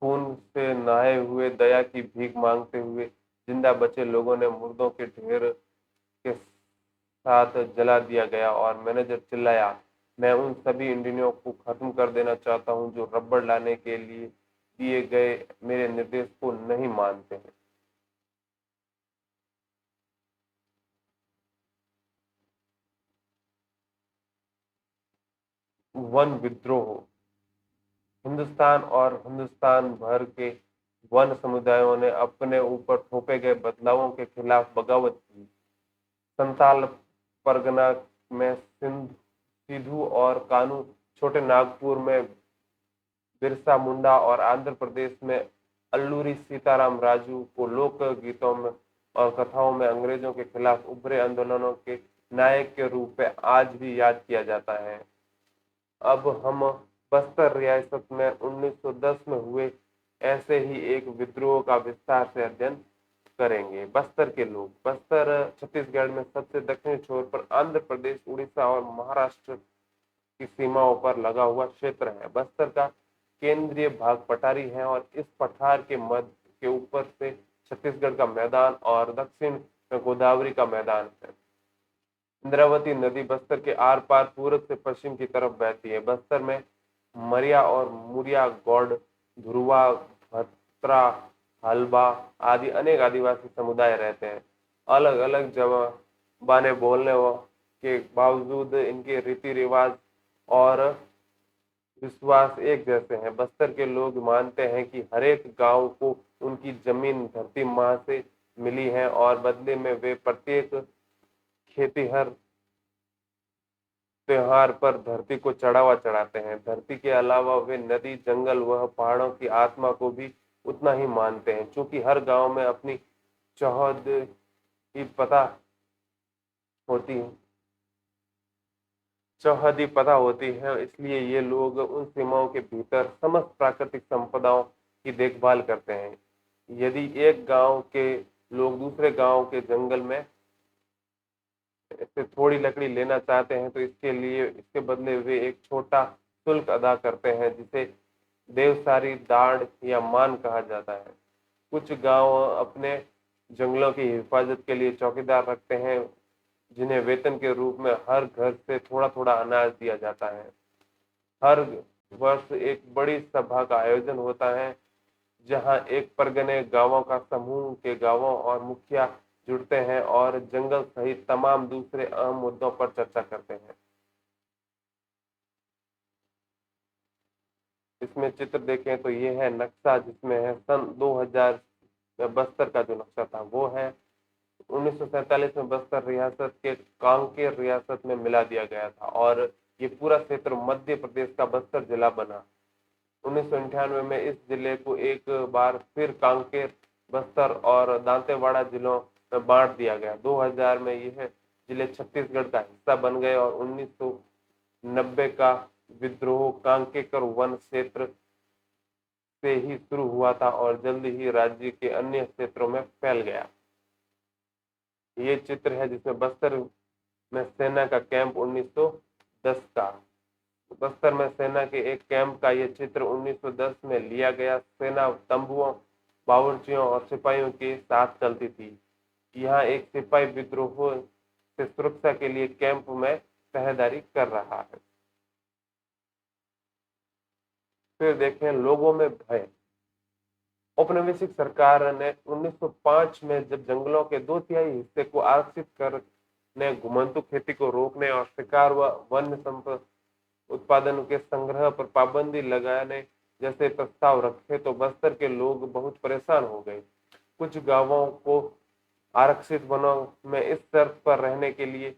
खून से नहाए हुए, दया की भीख मांगते हुए जिंदा बचे लोगों ने मुर्दों के ढेर के साथ जला दिया गया और मैनेजर चिल्लाया, मैं उन सभी इंडियनों को खत्म कर देना चाहता हूं जो रबड़ लाने के लिए दिए गए मेरे निर्देश को नहीं मानते हैं। वन विद्रोह। हिंदुस्तान और हिंदुस्तान भर के वन समुदायों ने अपने ऊपर थोपे गए बदलावों के खिलाफ बगावत की। संताल परगना में सिद्धू और कानू, छोटे नागपुर में बिरसा मुंडा और आंध्र प्रदेश में अल्लूरी सीताराम राजू को लोक गीतों में और कथाओं में अंग्रेजों के खिलाफ उभरे आंदोलनों के नायक के रूप में आज भी याद किया जाता है। अब हम बस्तर रियासत में 1910 में हुए ऐसे ही एक विद्रोह का विस्तार से अध्ययन करेंगे। बस्तर के लोग। बस्तर छत्तीसगढ़ में सबसे दक्षिणी छोर पर आंध्र प्रदेश, उड़ीसा और महाराष्ट्र की सीमाओं पर लगा हुआ क्षेत्र है। बस्तर का केंद्रीय भाग पठारी है और इस पठार के मध्य के ऊपर से छत्तीसगढ़ का मैदान और दक्षिण में गोदावरी का मैदान है। इंद्रावती नदी बस्तर के आर पार पूरब से पश्चिम की तरफ बहती है। बस्तर में मरिया और मुरिया, गौड़, धुरवा, भत्रा, हलबा आदि अनेक आदिवासी समुदाय रहते हैं। अलग अलग जबानें बोलने के बावजूद इनके रीति रिवाज और विश्वास एक जैसे हैं। बस्तर के लोग मानते हैं कि हरेक गांव को उनकी जमीन धरती माँ से मिली है और बदले में वे प्रत्येक खेतीहर त्योहार पर धरती को चढ़ावा चढ़ाते हैं। धरती के अलावा वे नदी, जंगल व पहाड़ों की आत्मा को भी उतना ही मानते हैं। क्योंकि हर गांव में अपनी चौहद की पता होती है चौहदी पता होती है, इसलिए ये लोग उन सीमाओं के भीतर समस्त प्राकृतिक संपदाओं की देखभाल करते हैं। यदि एक गांव के लोग दूसरे गांव के जंगल में से थोड़ी लकड़ी लेना चाहते हैं तो इसके बदले वे एक छोटा शुल्क अदा करते हैं, जिसे देवसारी, दाड़ या मान कहा जाता है। कुछ गांव अपने जंगलों की हिफाजत के लिए चौकीदार रखते हैं, जिन्हें वेतन के रूप में हर घर से थोड़ा थोड़ा अनाज दिया जाता है। हर वर्ष एक बड़ी सभा का आयोजन होता है, जहां एक परगने गांवों का समूह के गांवों और मुखिया जुड़ते हैं और जंगल सहित तमाम दूसरे अहम मुद्दों पर चर्चा करते हैं। इसमें चित्र देखें तो ये है नक्शा, जिसमें है सन 2000 में बस्तर का जो नक्शा था वो है। 1947 में बस्तर रियासत के कांकेर रियासत में मिला दिया गया था और ये पूरा क्षेत्र मध्य प्रदेश का बस्तर जिला बना। 1998 में इस जिले को एक बार फिर कांकेर, बस्तर और दांतेवाड़ा जिलों में बांट दिया गया। 2000 में यह जिले छत्तीसगढ़ का हिस्सा बन गए और 1990 का विद्रोह कांकेर वन क्षेत्र से ही शुरू हुआ था और जल्द ही राज्य के अन्य क्षेत्रों में फैल गया। ये चित्र है जिसमें बस्तर में सेना का कैंप 1910 का। बस्तर में सेना के एक कैंप का यह चित्र 1910 में लिया गया। सेना तंबुओं, बावर्चियों और सिपाहियों के साथ चलती थी। यहाँ एक सिपाही विद्रोह से सुरक्षा के लिए कैंप में पहरेदारी कर रहा है। फिर देखें लोगों में भय। औपनिवेशिक सरकार ने 1905 में जब जंगलों के 2/3 हिस्से को आरक्षित करने, घुमंतू खेती को रोकने और शिकार व वन्य संपदा उत्पादन के संग्रह पर पाबंदी लगाने जैसे प्रस्ताव रखे तो बस्तर के लोग बहुत परेशान हो गए। कुछ गांवों को आरक्षित वनों में इस शर्त पर रहने के लिए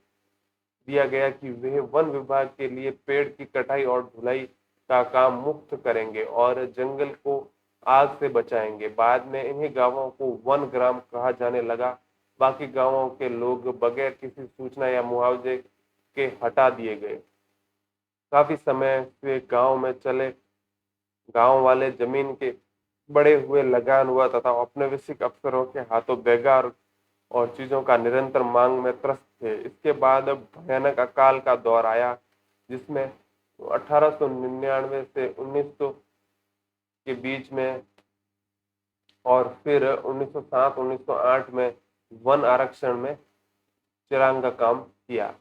दिया गया कि वे वन विभाग के लिए पेड़ की कटाई और ढुलाई का काम मुक्त करेंगे और जंगल को आग से बचाएंगे। बाद में इन्हीं गांवों को वन ग्राम कहा जाने लगा। बाकी गांवों के लोग बगैर किसी सूचना या मुआवजे के हटा दिए गए। काफी समय से गांव में चले गांव वाले जमीन के बड़े हुए लगान हुआ तथा औपनिवेशिक अफसरों के हाथों बेगार और चीजों का निरंतर मांग में त्रस्त थे। इसके बाद भयानक अकाल का दौर आया जिसमें 1899 से 1900 के बीच में और फिर 1907-1908 में वन आरक्षण में चिरांगा काम किया।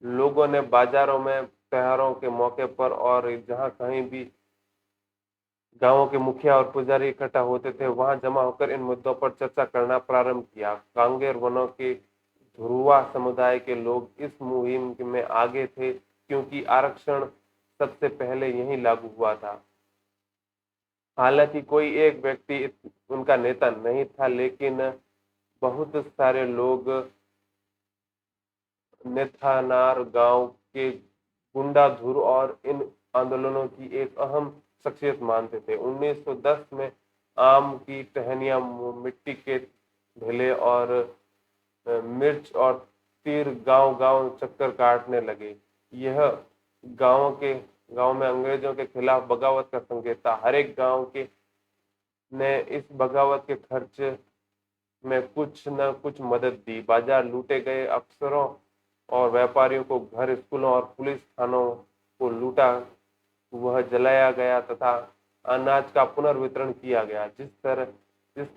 लोगों ने बाजारों में, त्योहारों के मौके पर और जहां कहीं भी गांवों के मुखिया और पुजारी इकट्ठा होते थे वहां जमा होकर इन मुद्दों पर चर्चा करना प्रारंभ किया। कांगेर वनों के धुरुआ समुदाय के लोग इस मुहिम में आगे थे क्योंकि आरक्षण सबसे पहले यहीं लागू हुआ था। हालांकि कोई एक व्यक्ति उनका नेता नहीं था, लेकिन बहुत सारे लोग नेथानार गांव के गुंडाधुर और इन आंदोलनों की एक अहम शख्सियत मानते थे। 1910 में आम की टहनियां, मिट्टी के ढेले और मिर्च और तीर गांव-गांव चक्कर काटने लगे। यह गांव में अंग्रेजों के खिलाफ बगावत का संकेत था। हर एक गांव के ने इस बगावत के खर्च में कुछ न कुछ मदद दी। बाजार लूटे गए, अफसरों और व्यापारियों को घर, स्कूलों और पुलिस थानों को लूटा वह जलाया गया तथा अनाज का पुनर्वितरण किया गया। जिस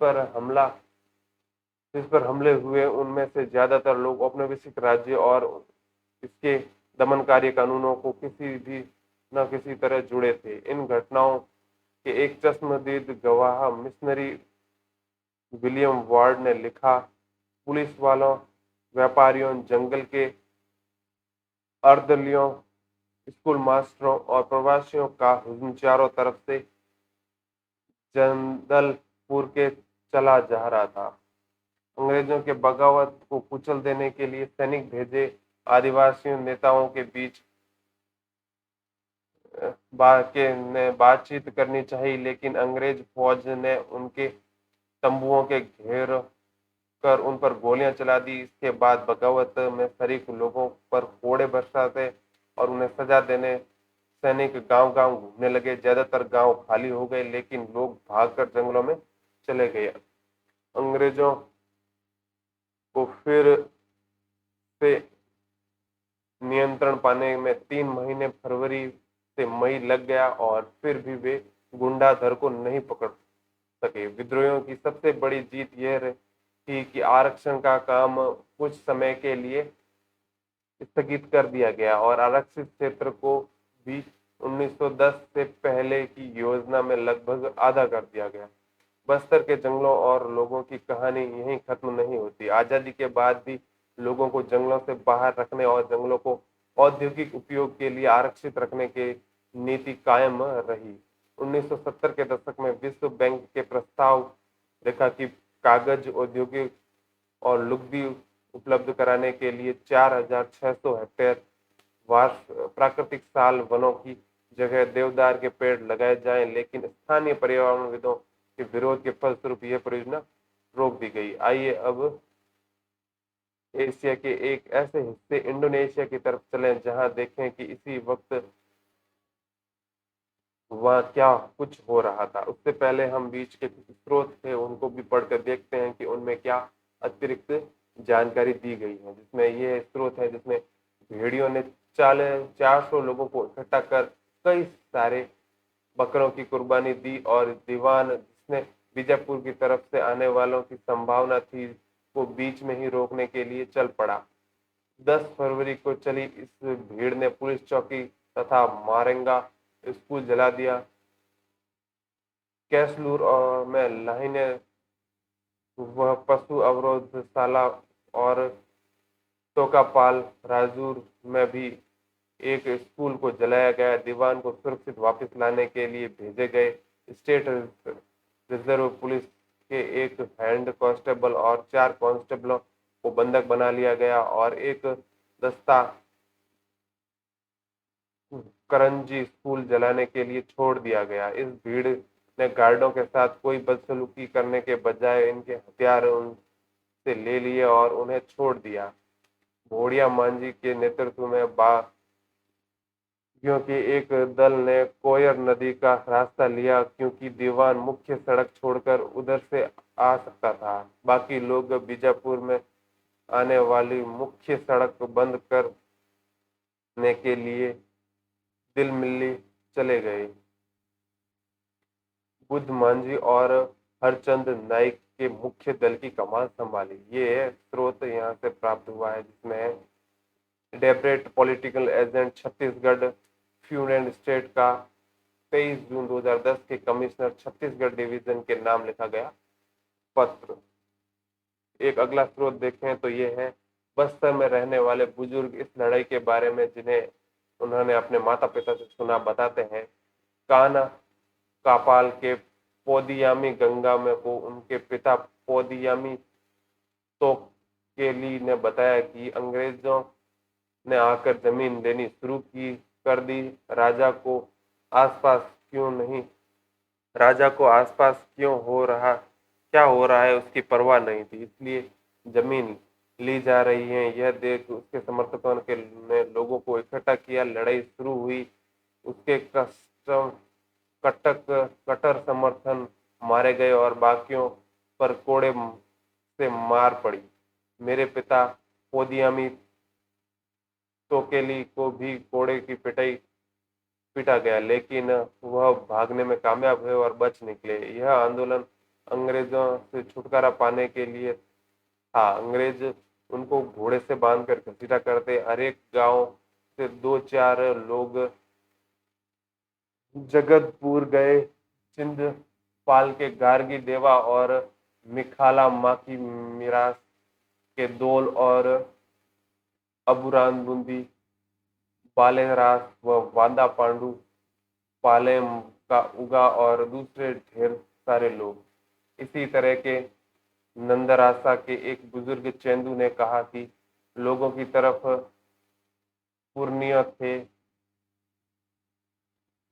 पर हमले हुए उनमें से ज्यादातर लोग औपनिवेशिक राज्य और इसके दमनकारी कानूनों को किसी भी न किसी तरह जुड़े थे। इन घटनाओं के एक चश्मदीद गवाह मिशनरी विलियम वार्ड ने लिखा, पुलिस वालों, व्यापारियों, जंगल के अर्दलियों, स्कूल मास्टरों और प्रवासियों का हुजूम चारों तरफ से जंदलपुर के चला जा रहा था। अंग्रेजों के बगावत को कुचल देने के लिए सैनिक भेजे। आदिवासी नेताओं के बीच बातचीत करनी चाहिए, लेकिन अंग्रेज फौज ने उनके तंबुओं के घेर कर उन पर गोलियां चला दी। इसके बाद बगावत में शरीक लोगों पर कोड़े बरसाते और उन्हें सजा देने सैनिक गांव-गांव घूमने लगे। ज्यादातर गांव खाली हो गए, लेकिन लोग भागकर जंगलों में चले गए। अंग्रेजों को फिर से नियंत्रण पाने में 3 महीने, फरवरी से मई लग गया और फिर भी वे गुंडाधर को नहीं पकड़ सके। विद्रोहियों की सबसे बड़ी जीत यह थी कि आरक्षण का काम कुछ समय के लिए स्थगित कर दिया गया और आरक्षित क्षेत्र को भी 1910 से पहले की योजना में लगभग आधा कर दिया गया। बस्तर के जंगलों और लोगों की कहानी यहीं खत्म नहीं होती। आजादी के बाद भी लोगों को जंगलों से बाहर रखने और जंगलों को औद्योगिक उपयोग के लिए आरक्षित रखने की नीति कायम रही। 1970 के दशक में विश्व बैंक के प्रस्ताव देखा कि कागज औद्योगिक और लुगदी उपलब्ध कराने के लिए 4,600 हेक्टेयर वार्ष प्राकृतिक साल वनों की जगह देवदार के पेड़ लगाए जाएं, लेकिन स्थानीय पर्यावरणविदों के विरोध के फलस्वरूप यह परियोजना रोक दी गई। आइए अब एशिया के एक ऐसे हिस्से इंडोनेशिया की तरफ चलें जहां देखें कि इसी वक्त वहाँ क्या कुछ हो रहा था। उससे पहले हम बीच के कुछ स्रोत थे उनको भी पढ़कर देखते हैं कि उनमें क्या अतिरिक्त जानकारी दी गई है। जिसमें ये स्रोत है जिसमें भेड़ियों ने 400 लोगों को इकट्ठा कर कई सारे बकरों की कुर्बानी दी और दीवान जिसने बीजापुर की तरफ से आने वालों की संभावना थी को बीच में ही रोकने के लिए चल पड़ा। 10 फरवरी को चली इस भीड़ ने पुलिस चौकी तथा मारेंगा स्कूल जला दिया। कैसलूर में लाइनें, वह पशु अवरोधशाला और टोकापाल राजूर में भी एक स्कूल को जलाया गया। दीवान को सुरक्षित वापस लाने के लिए भेजे गए स्टेट रिजर्व पुलिस के एक हेड कांस्टेबल और 4 कांस्टेबलों को बंधक बना लिया गया और एक दस्ता करंजी स्कूल जलाने के लिए छोड़ दिया गया। इस भीड़ ने गार्डों के साथ कोई बदसलूकी करने के बजाय इनके हथियार उनसे ले लिए और उन्हें छोड़ दिया। भोड़िया मांझी के नेतृत्व में क्योंकि एक दल ने कोयर नदी का रास्ता लिया क्योंकि दीवान मुख्य सड़क छोड़कर उधर से आ सकता था। बाकी लोग बीजापुर में आने वाली मुख्य सड़क बंद करने के लिए दिलमिल्ली चले गए। बुद्ध मांझी और हरचंद नाइक के मुख्य दल की कमान संभाली। ये स्रोत यहाँ से प्राप्त हुआ है जिसमें Debrett political agent Chhattisgarh feud state का 23 जून 2010 के कमिश्नर छत्तीसगढ़ डिवीजन के नाम लिखा गया पत्र। एक अगला स्रोत देखें तो ये है बस्तर में रहने वाले बुजुर्ग इस लड़ाई के बारे में जिन्हें उन्होंने अपने माता पिता से सुना बताते हैं। काना कापाल के पोदियामी गंगा में को उनके पिता पोदियामी तोकेली ने बताया कि अंग्रेजों ने आकर जमीन लेनी शुरू की कर दी। राजा को आसपास क्यों नहीं राजा को आसपास क्या हो रहा है उसकी परवाह नहीं थी, इसलिए जमीन ली जा रही है। यह देख उसके समर्थकों ने लोगों को इकट्ठा किया। लड़ाई शुरू हुई। उसके कट्टर समर्थन मारे गए और बाकियों पर कोड़े से मार पड़ी। मेरे पिता पोदियामी तोकेली को भी कोड़े की पीटा गया, लेकिन वह भागने में कामयाब हुए और बच निकले। यह आंदोलन अंग्रेजों से छुटकारा पाने के लिए था। अंग्रेज उनको घोड़े से बांधकर घसीटा करते। हर एक गांव से 2-4 लोग जगतपुर गए। चिंदपाल के गार्गी देवा और मिखाला माकी मिरास के दोल और अबुरान बुंदी बालेरास व वादा पांडु पालेम का उगा और दूसरे ढेर सारे लोग। इसी तरह के नंदरासा के एक बुजुर्ग चेंदू ने कहा कि लोगों की तरफ पूर्णिया थे,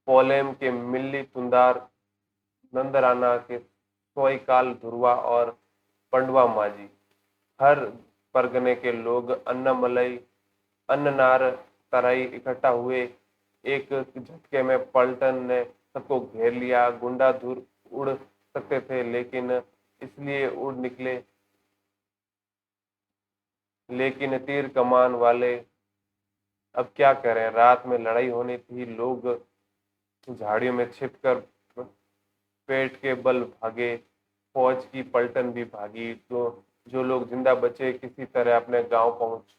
पोलेम के मिल्ली तुंदार, नंदराना के सोईकाल धुरवा और पंडवा माजी। हर परगने के लोग अन्नमलई अन्ननार तराई इकट्ठा हुए। एक झटके में पलटन ने सबको घेर लिया। गुंडा दूर उड़ सकते थे लेकिन इसलिए उड़ निकले, लेकिन तीर कमान वाले अब क्या करें। रात में लड़ाई होनी थी। लोग झाड़ियों में छिपकर पेट के बल भागे। फौज की पलटन भी भागी तो जो लोग जिंदा बचे किसी तरह अपने गांव पहुंच।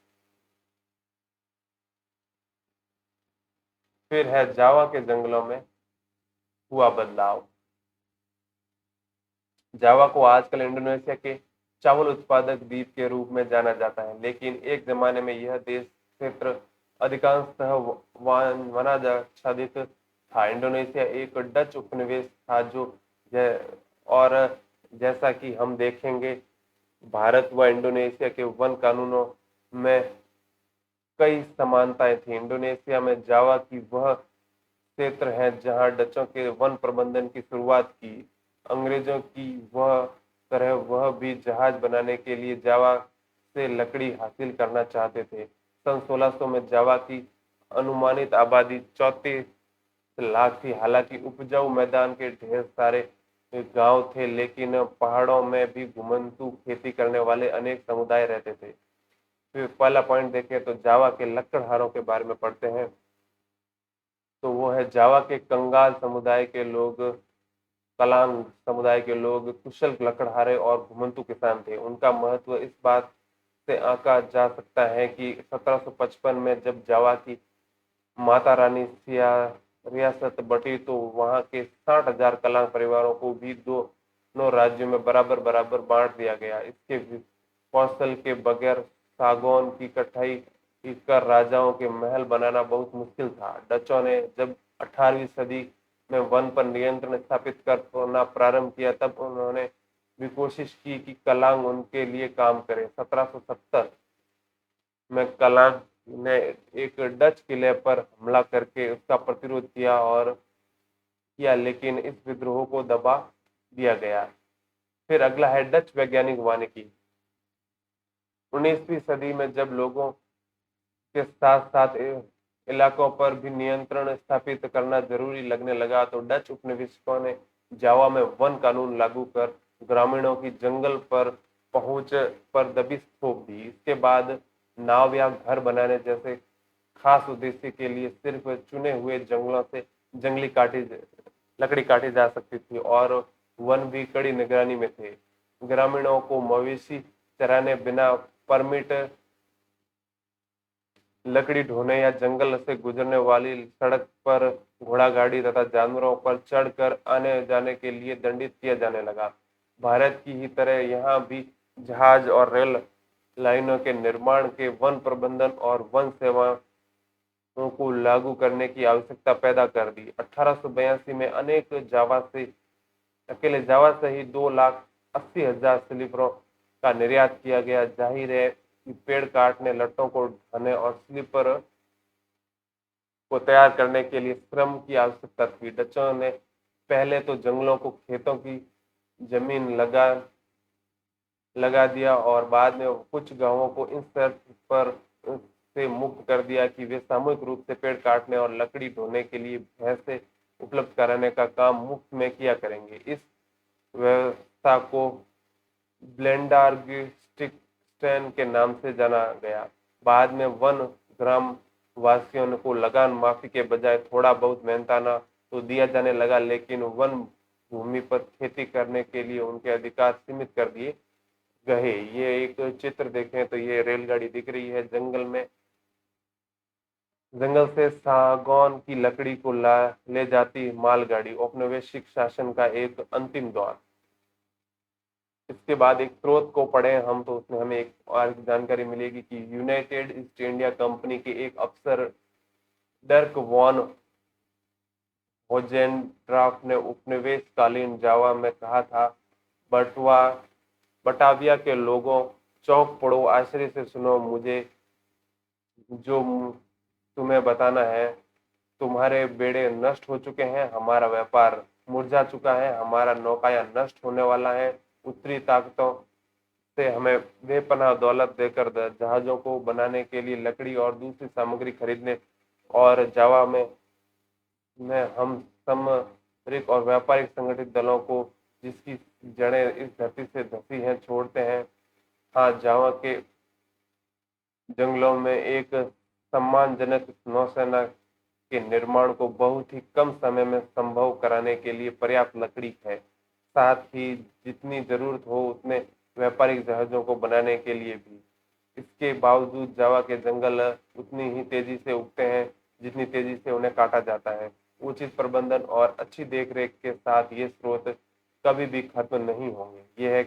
फिर है जावा के जंगलों में हुआ बदलाव। जावा को आजकल इंडोनेशिया के चावल उत्पादक द्वीप के रूप में जाना जाता है, लेकिन एक जमाने में यह देश क्षेत्र अधिकांशतः वनाच्छादित था। इंडोनेशिया एक डच उपनिवेश था जो और जैसा कि हम देखेंगे, भारत व इंडोनेशिया के वन कानूनों में कई समानताएं थी। इंडोनेशिया में जावा की वह क्षेत्र है जहां डचों के वन प्रबंधन की शुरुआत की। अंग्रेजों की वह तरह वह भी जहाज बनाने के लिए जावा से लकड़ी हासिल करना चाहते थे। सन 1600 में जावा की अनुमानित आबादी 34 लाख थी। हालांकि उपजाऊ मैदान के ढेर सारे गांव थे, लेकिन पहाड़ों में भी घुमंतू खेती करने वाले अनेक समुदाय रहते थे। फिर पहला पॉइंट देखें तो जावा के लकड़हारों के बारे में पढ़ते हैं। तो वो है जावा के कंगाल समुदाय के लोग, कलांग समुदाय के लोग कुशल लकड़हारे और घुमंतू किसान थे। उनका महत्व इस बात से आंका जा सकता है कि 1755 में जब जावा की माता रानी सिया रियासत बटी तो वहां के 60,000 कलांग परिवारों को भी दोनों राज्यों में बराबर बराबर बांट दिया गया। इसके कौशल के बगैर सागौन की कटाई कर राजाओं के महल बनाना बहुत मुश्किल था। डचों ने जब 18वीं सदी में वन पर नियंत्रण स्थापित करना प्रारंभ किया, तब उन्होंने भी कोशिश की कि कलांग उनके लिए काम करें। 1770 में कलांग ने एक डच किले पर हमला करके उसका प्रतिरोध किया, लेकिन इस विद्रोह को दबा दिया गया। फिर अगला है डच वैज्ञानिक वानिकी। 19वीं सदी में जब लोगों के साथ साथ इलाकों पर भी नियंत्रण स्थापित करना जरूरी लगने लगा, तो डच उपनिवेशकों ने जावा में वन कानून लागू कर ग्रामीणों की जंगल पर पहुंच पर दबिश थोप दी। इसके बाद नाव या घर बनाने जैसे खास उद्देश्य के लिए सिर्फ चुने हुए जंगलों से लकड़ी काटी जा सकती थी और वन भी कड़ी निगरानी में थे। ग्रामीणों को मवेशी चराने बिना परमिट, लकड़ी ढोने या जंगल से गुजरने वाली सड़क पर घोड़ा गाड़ी तथा जानवरों पर चढ़कर आने जाने के लिए दंडित किया जाने लगा। भारत की ही तरह यहाँ भी जहाज और रेल लाइनों के निर्माण के वन प्रबंधन और वन सेवाओं को लागू करने की आवश्यकता पैदा कर दी। 1882 में अकेले जावा से ही 2,80,000 स्लीपरों का निर्यात किया गया। जाहिर है कि पेड़ काटने, लट्टों को ढाने और स्लीपर को तैयार करने के लिए श्रम की आवश्यकता थी। डचों ने पहले तो जंगलों को खेतों की जमीन लगा दिया और बाद में कुछ गांवों को इन शर्त पर से मुक्त कर दिया कि वे सामूहिक रूप से पेड़ काटने और लकड़ी ढोने के लिए भैंसे उपलब्ध कराने का काम मुफ्त में किया करेंगे। इस व्यवस्था को ब्लेंडार्गस्टिक्सटेन के नाम से जाना गया। बाद में वन ग्राम वासियों को लगान माफी के बजाय थोड़ा बहुत मेहनताना तो दिया जाने लगा, लेकिन वन भूमि पर खेती करने के लिए उनके अधिकार सीमित कर दिए गए। ये एक चित्र देखें तो ये रेलगाड़ी दिख रही है। जंगल से सागौन की लकड़ी को ले जाती मालगाड़ी। औपनिवेशिक शासन का एक अंतिम दौर। इसके बाद एक स्रोत को पढ़े हम तो उसमें हमें एक और जानकारी मिलेगी कि यूनाइटेड ईस्ट इंडिया कंपनी के एक अफसर डर्क वॉन होजेनड्राफ ने उपनिवेश कालीन जावा में कहा था, बटाविया के लोगों, चौक पड़ो, आश्चर्य से सुनो मुझे जो तुम्हें बताना है। तुम्हारे बेड़े नष्ट हो चुके हैं, हमारा व्यापार मुरझा चुका है, हमारा नौकायान नष्ट होने वाला है। उत्तरी ताकतों से हमें बेपनाह दौलत देकर जहाजों को बनाने के लिए लकड़ी और दूसरी सामग्री खरीदने और जावा में हम सामरिक और व्यापारिक संगठित दलों को, जिसकी जड़ें इस धरती से धसी हैं, छोड़ते हैं। हाँ, जावा के जंगलों में एक सम्मानजनक नौसेना के निर्माण को बहुत ही कम समय में संभव कराने के लिए पर्याप्त लकड़ी है। साथ ही जितनी जरूरत हो उतने व्यापारिक जहाजों को बनाने के लिए भी। इसके बावजूद जावा के जंगल उतनी ही तेजी से उगते हैं जितनी तेजी से उन्हें काटा जाता है। उचित प्रबंधन और अच्छी देखरेख के साथ ये स्रोत कभी भी खत्म नहीं होंगे। यह है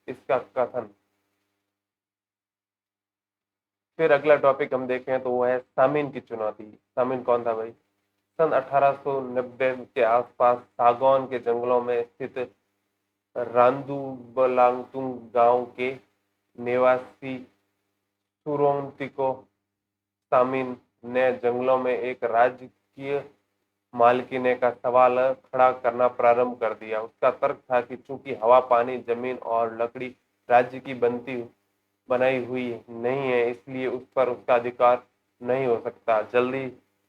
इसका कथन। फिर अगला टॉपिक हम देखें तो वो है सामीन की चुनौती। सामीन कौन था भाई? सन 1890 के आसपास सागौन के जंगलों में स्थित रांदू बलांगतुंग गांव के निवासी सुरोंतिको सामिन ने जंगलों में एक राजकीय मालिकाने का सवाल खड़ा करना प्रारंभ कर दिया। उसका तर्क था कि चूंकि हवा, पानी, जमीन और लकड़ी राज्य की बनती बनाई हुई नहीं है, इसलिए उस पर उसका अधिकार नहीं हो सकता। जल्दी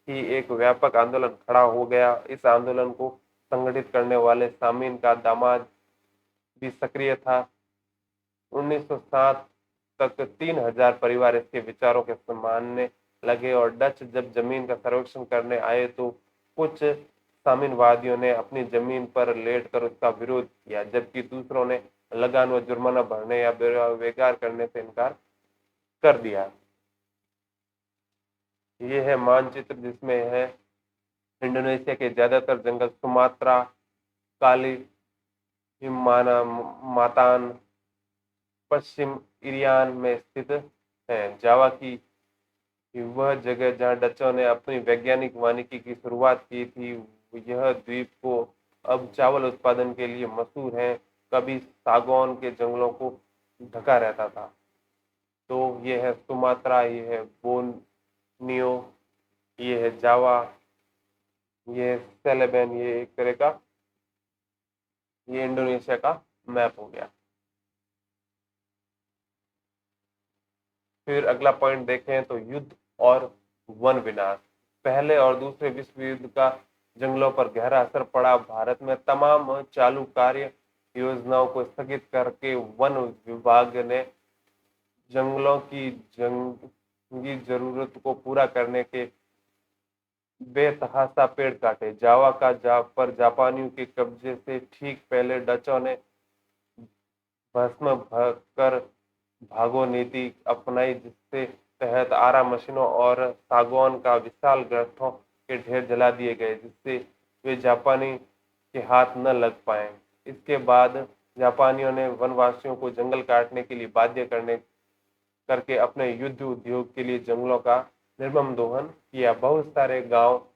ही एक व्यापक आंदोलन खड़ा हो गया। इस आंदोलन को संगठित करने वाले सामीन का दामाद भी सक्रिय था। 1907 तक 3000 परिवार इसके विचारों के मानने लगे और डच जब जमीन का सर्वेक्षण करने आए तो कुछ साम्यवादियों ने अपनी जमीन पर लेटकर उसका विरोध किया, जबकि दूसरों ने लगान व जुर्माना भरने या बेकार करने से इनकार कर दिया। ये है मानचित्र जिसमें है इंडोनेशिया के ज्यादातर जंगल सुमात्रा, कालीमातान, पश्चिम इरियान में स्थित है। जावा की वह जगह जहां डचों ने अपनी वैज्ञानिक वानिकी की शुरुआत की थी, यह द्वीप को अब चावल उत्पादन के लिए मशहूर है। कभी सागौन के जंगलों को ढका रहता था। तो ये है सुमात्रा, ये है बोर्नियो, ये है जावा, ये है सेलेबेन। ये एक तरह का ये इंडोनेशिया का मैप हो गया। फिर अगला पॉइंट देखें तो युद्ध और वन विनाश। पहले और दूसरे विश्व युद्ध का जंगलों पर गहरा असर पड़ा। भारत में तमाम चालू कार्य योजनाओं को स्थगित करके वन विभाग ने जंगलों की जंगी जरूरत को पूरा करने के बेतहाशा पेड़ काटे। जावा पर जापानियों के कब्जे से ठीक पहले डचों ने भस्म कर भागो नीति अपनाई, जिसके तहत आरा मशीनों और सागौन का विशाल ग्रंथों के ढेर जला दिए गए, जिससे वे जापानी के हाथ न लग पाए। इसके बाद जापानियों ने वनवासियों को जंगल काटने के लिए बाध्य करने करके अपने युद्ध उद्योग के लिए जंगलों का निर्मम दोहन किया। बहुत सारे गांव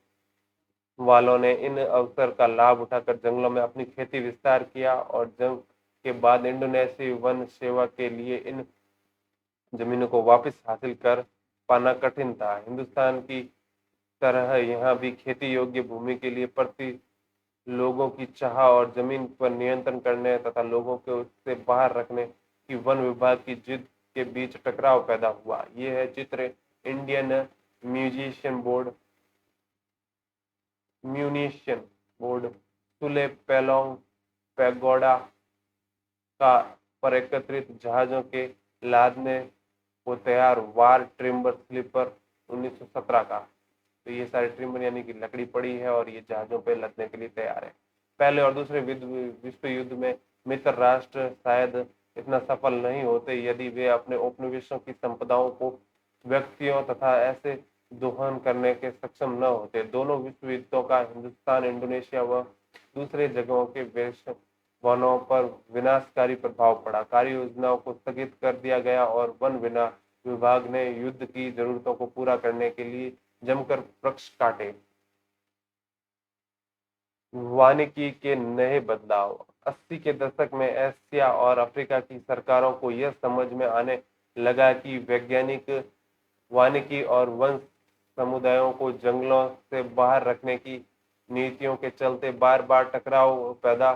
वालों ने इन अवसर का लाभ उठाकर जंगलों में अपनी खेती विस्तार किया और जंग के बाद इंडोनेशियाई वन सेवा के लिए इन जमीनों को वापस हासिल कर पाना कठिन था। हिंदुस्तान की तरह यहाँ भी खेती योग्य भूमि के लिए प्रति लोगों की चाह और जमीन पर नियंत्रण करने तथा लोगों को उससे बाहर रखने की वन विभाग की जिद के बीच टकराव पैदा हुआ। ये है चित्र Indian musician board munition board Sule पेलोंग पैगोडा का पर एकत्रित जहाजों के लादने को तैयार वार ट्रिम्बर स्लीपर 1917 का। तो ये सारे ट्रिम्बर यानी कि लकड़ी पड़ी है और ये जहाजों पे लदने के लिए तैयार है। पहले और दूसरे विश्व युद्ध में मित्र राष्ट्र शायद इतना सफल नहीं होते यदि वे अपने उपनिवेशों की संपदाओं को व्यक्तियों तथा ऐसे दोहन करने के सक्षम न होते। दोनों विश्व युद्धों का हिंदुस्तान, इंडोनेशिया व दूसरे जगहों के वनों पर विनाशकारी प्रभाव पड़ा। कार्य योजनाओं को स्थगित कर दिया गया और वन विभाग ने युद्ध की जरूरतों को पूरा करने के लिए जमकर वृक्ष काटे। वानिकी के नए बदलाव। 80 के दशक में एशिया और अफ्रीका की सरकारों को यह समझ में आने लगा कि वैज्ञानिक वानिकी और वन समुदायों को जंगलों से बाहर रखने की नीतियों के चलते बार बार टकराव पैदा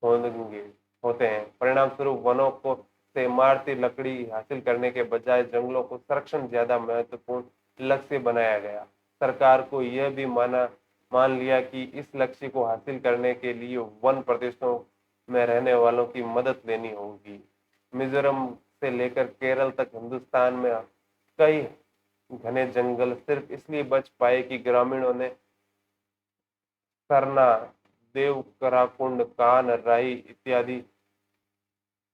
होते हैं। परिणाम स्वरूप वनों को से इमारती लकड़ी हासिल करने के बजाय जंगलों को संरक्षण ज्यादा महत्वपूर्ण लक्ष्य बनाया गया। सरकार को यह भी मान लिया कि इस लक्ष्य को हासिल करने के लिए वन प्रदेशों में रहने वालों की मदद लेनी होगी। मिजोरम से लेकर केरल तक हिंदुस्तान में कई घने जंगल सिर्फ इसलिए बच पाए कि ग्रामीणों ने सरना, देवकराकुंड, कान राई इत्यादि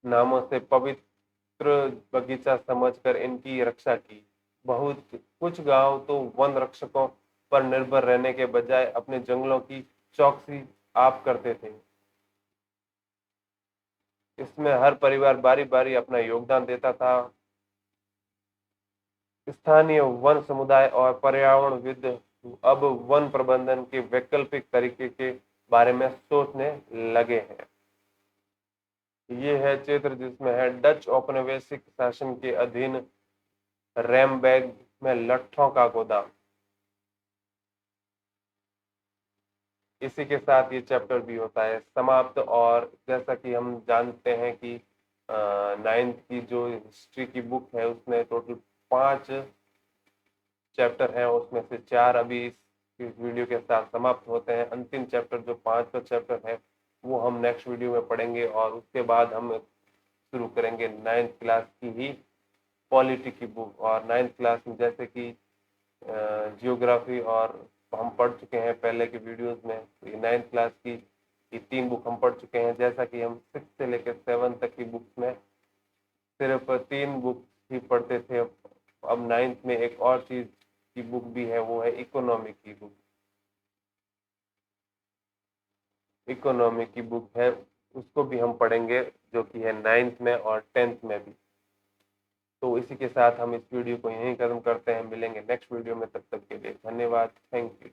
नामों से पवित्र बगीचा समझकर इनकी रक्षा की। बहुत कुछ गांव तो वन रक्षकों पर निर्भर रहने के बजाय अपने जंगलों की चौकसी आप करते थे। इसमें हर परिवार बारी बारी अपना योगदान देता था। स्थानीय वन समुदाय और पर्यावरणविद अब वन प्रबंधन के वैकल्पिक तरीके के बारे में सोचने लगे हैं। ये है चित्र जिसमें है डच औपनिवेशिक शासन के अधीन रैमबैग में लट्ठों का गोदाम। इसी के साथ ये चैप्टर भी होता है समाप्त। और जैसा कि हम जानते हैं कि नाइन्थ की जो हिस्ट्री की बुक है उसमें टोटल 5 चैप्टर हैं, उसमें से 4 अभी इस वीडियो के साथ समाप्त होते हैं। अंतिम चैप्टर जो 5वां चैप्टर है वो हम नेक्स्ट वीडियो में पढ़ेंगे और उसके बाद हम शुरू करेंगे 9th क्लास की ही पॉलिटी की बुक। और 9th क्लास में जैसे कि जियोग्राफी और हम पढ़ चुके हैं पहले के वीडियोस में, 9th क्लास की ये 3 बुक हम पढ़ चुके हैं। जैसा कि हम 6 से लेकर 7 तक की बुक्स में सिर्फ 3 बुक ही पढ़ते थे, अब 9th में एक और चीज की बुक भी है, वो है इकोनॉमी की बुक। इकोनॉमी की बुक है, उसको भी हम पढ़ेंगे, जो कि है 9th में और 10th में भी। तो इसी के साथ हम इस वीडियो को यहीं खत्म करते हैं, मिलेंगे नेक्स्ट वीडियो में, तब तक के लिए धन्यवाद, थैंक यू।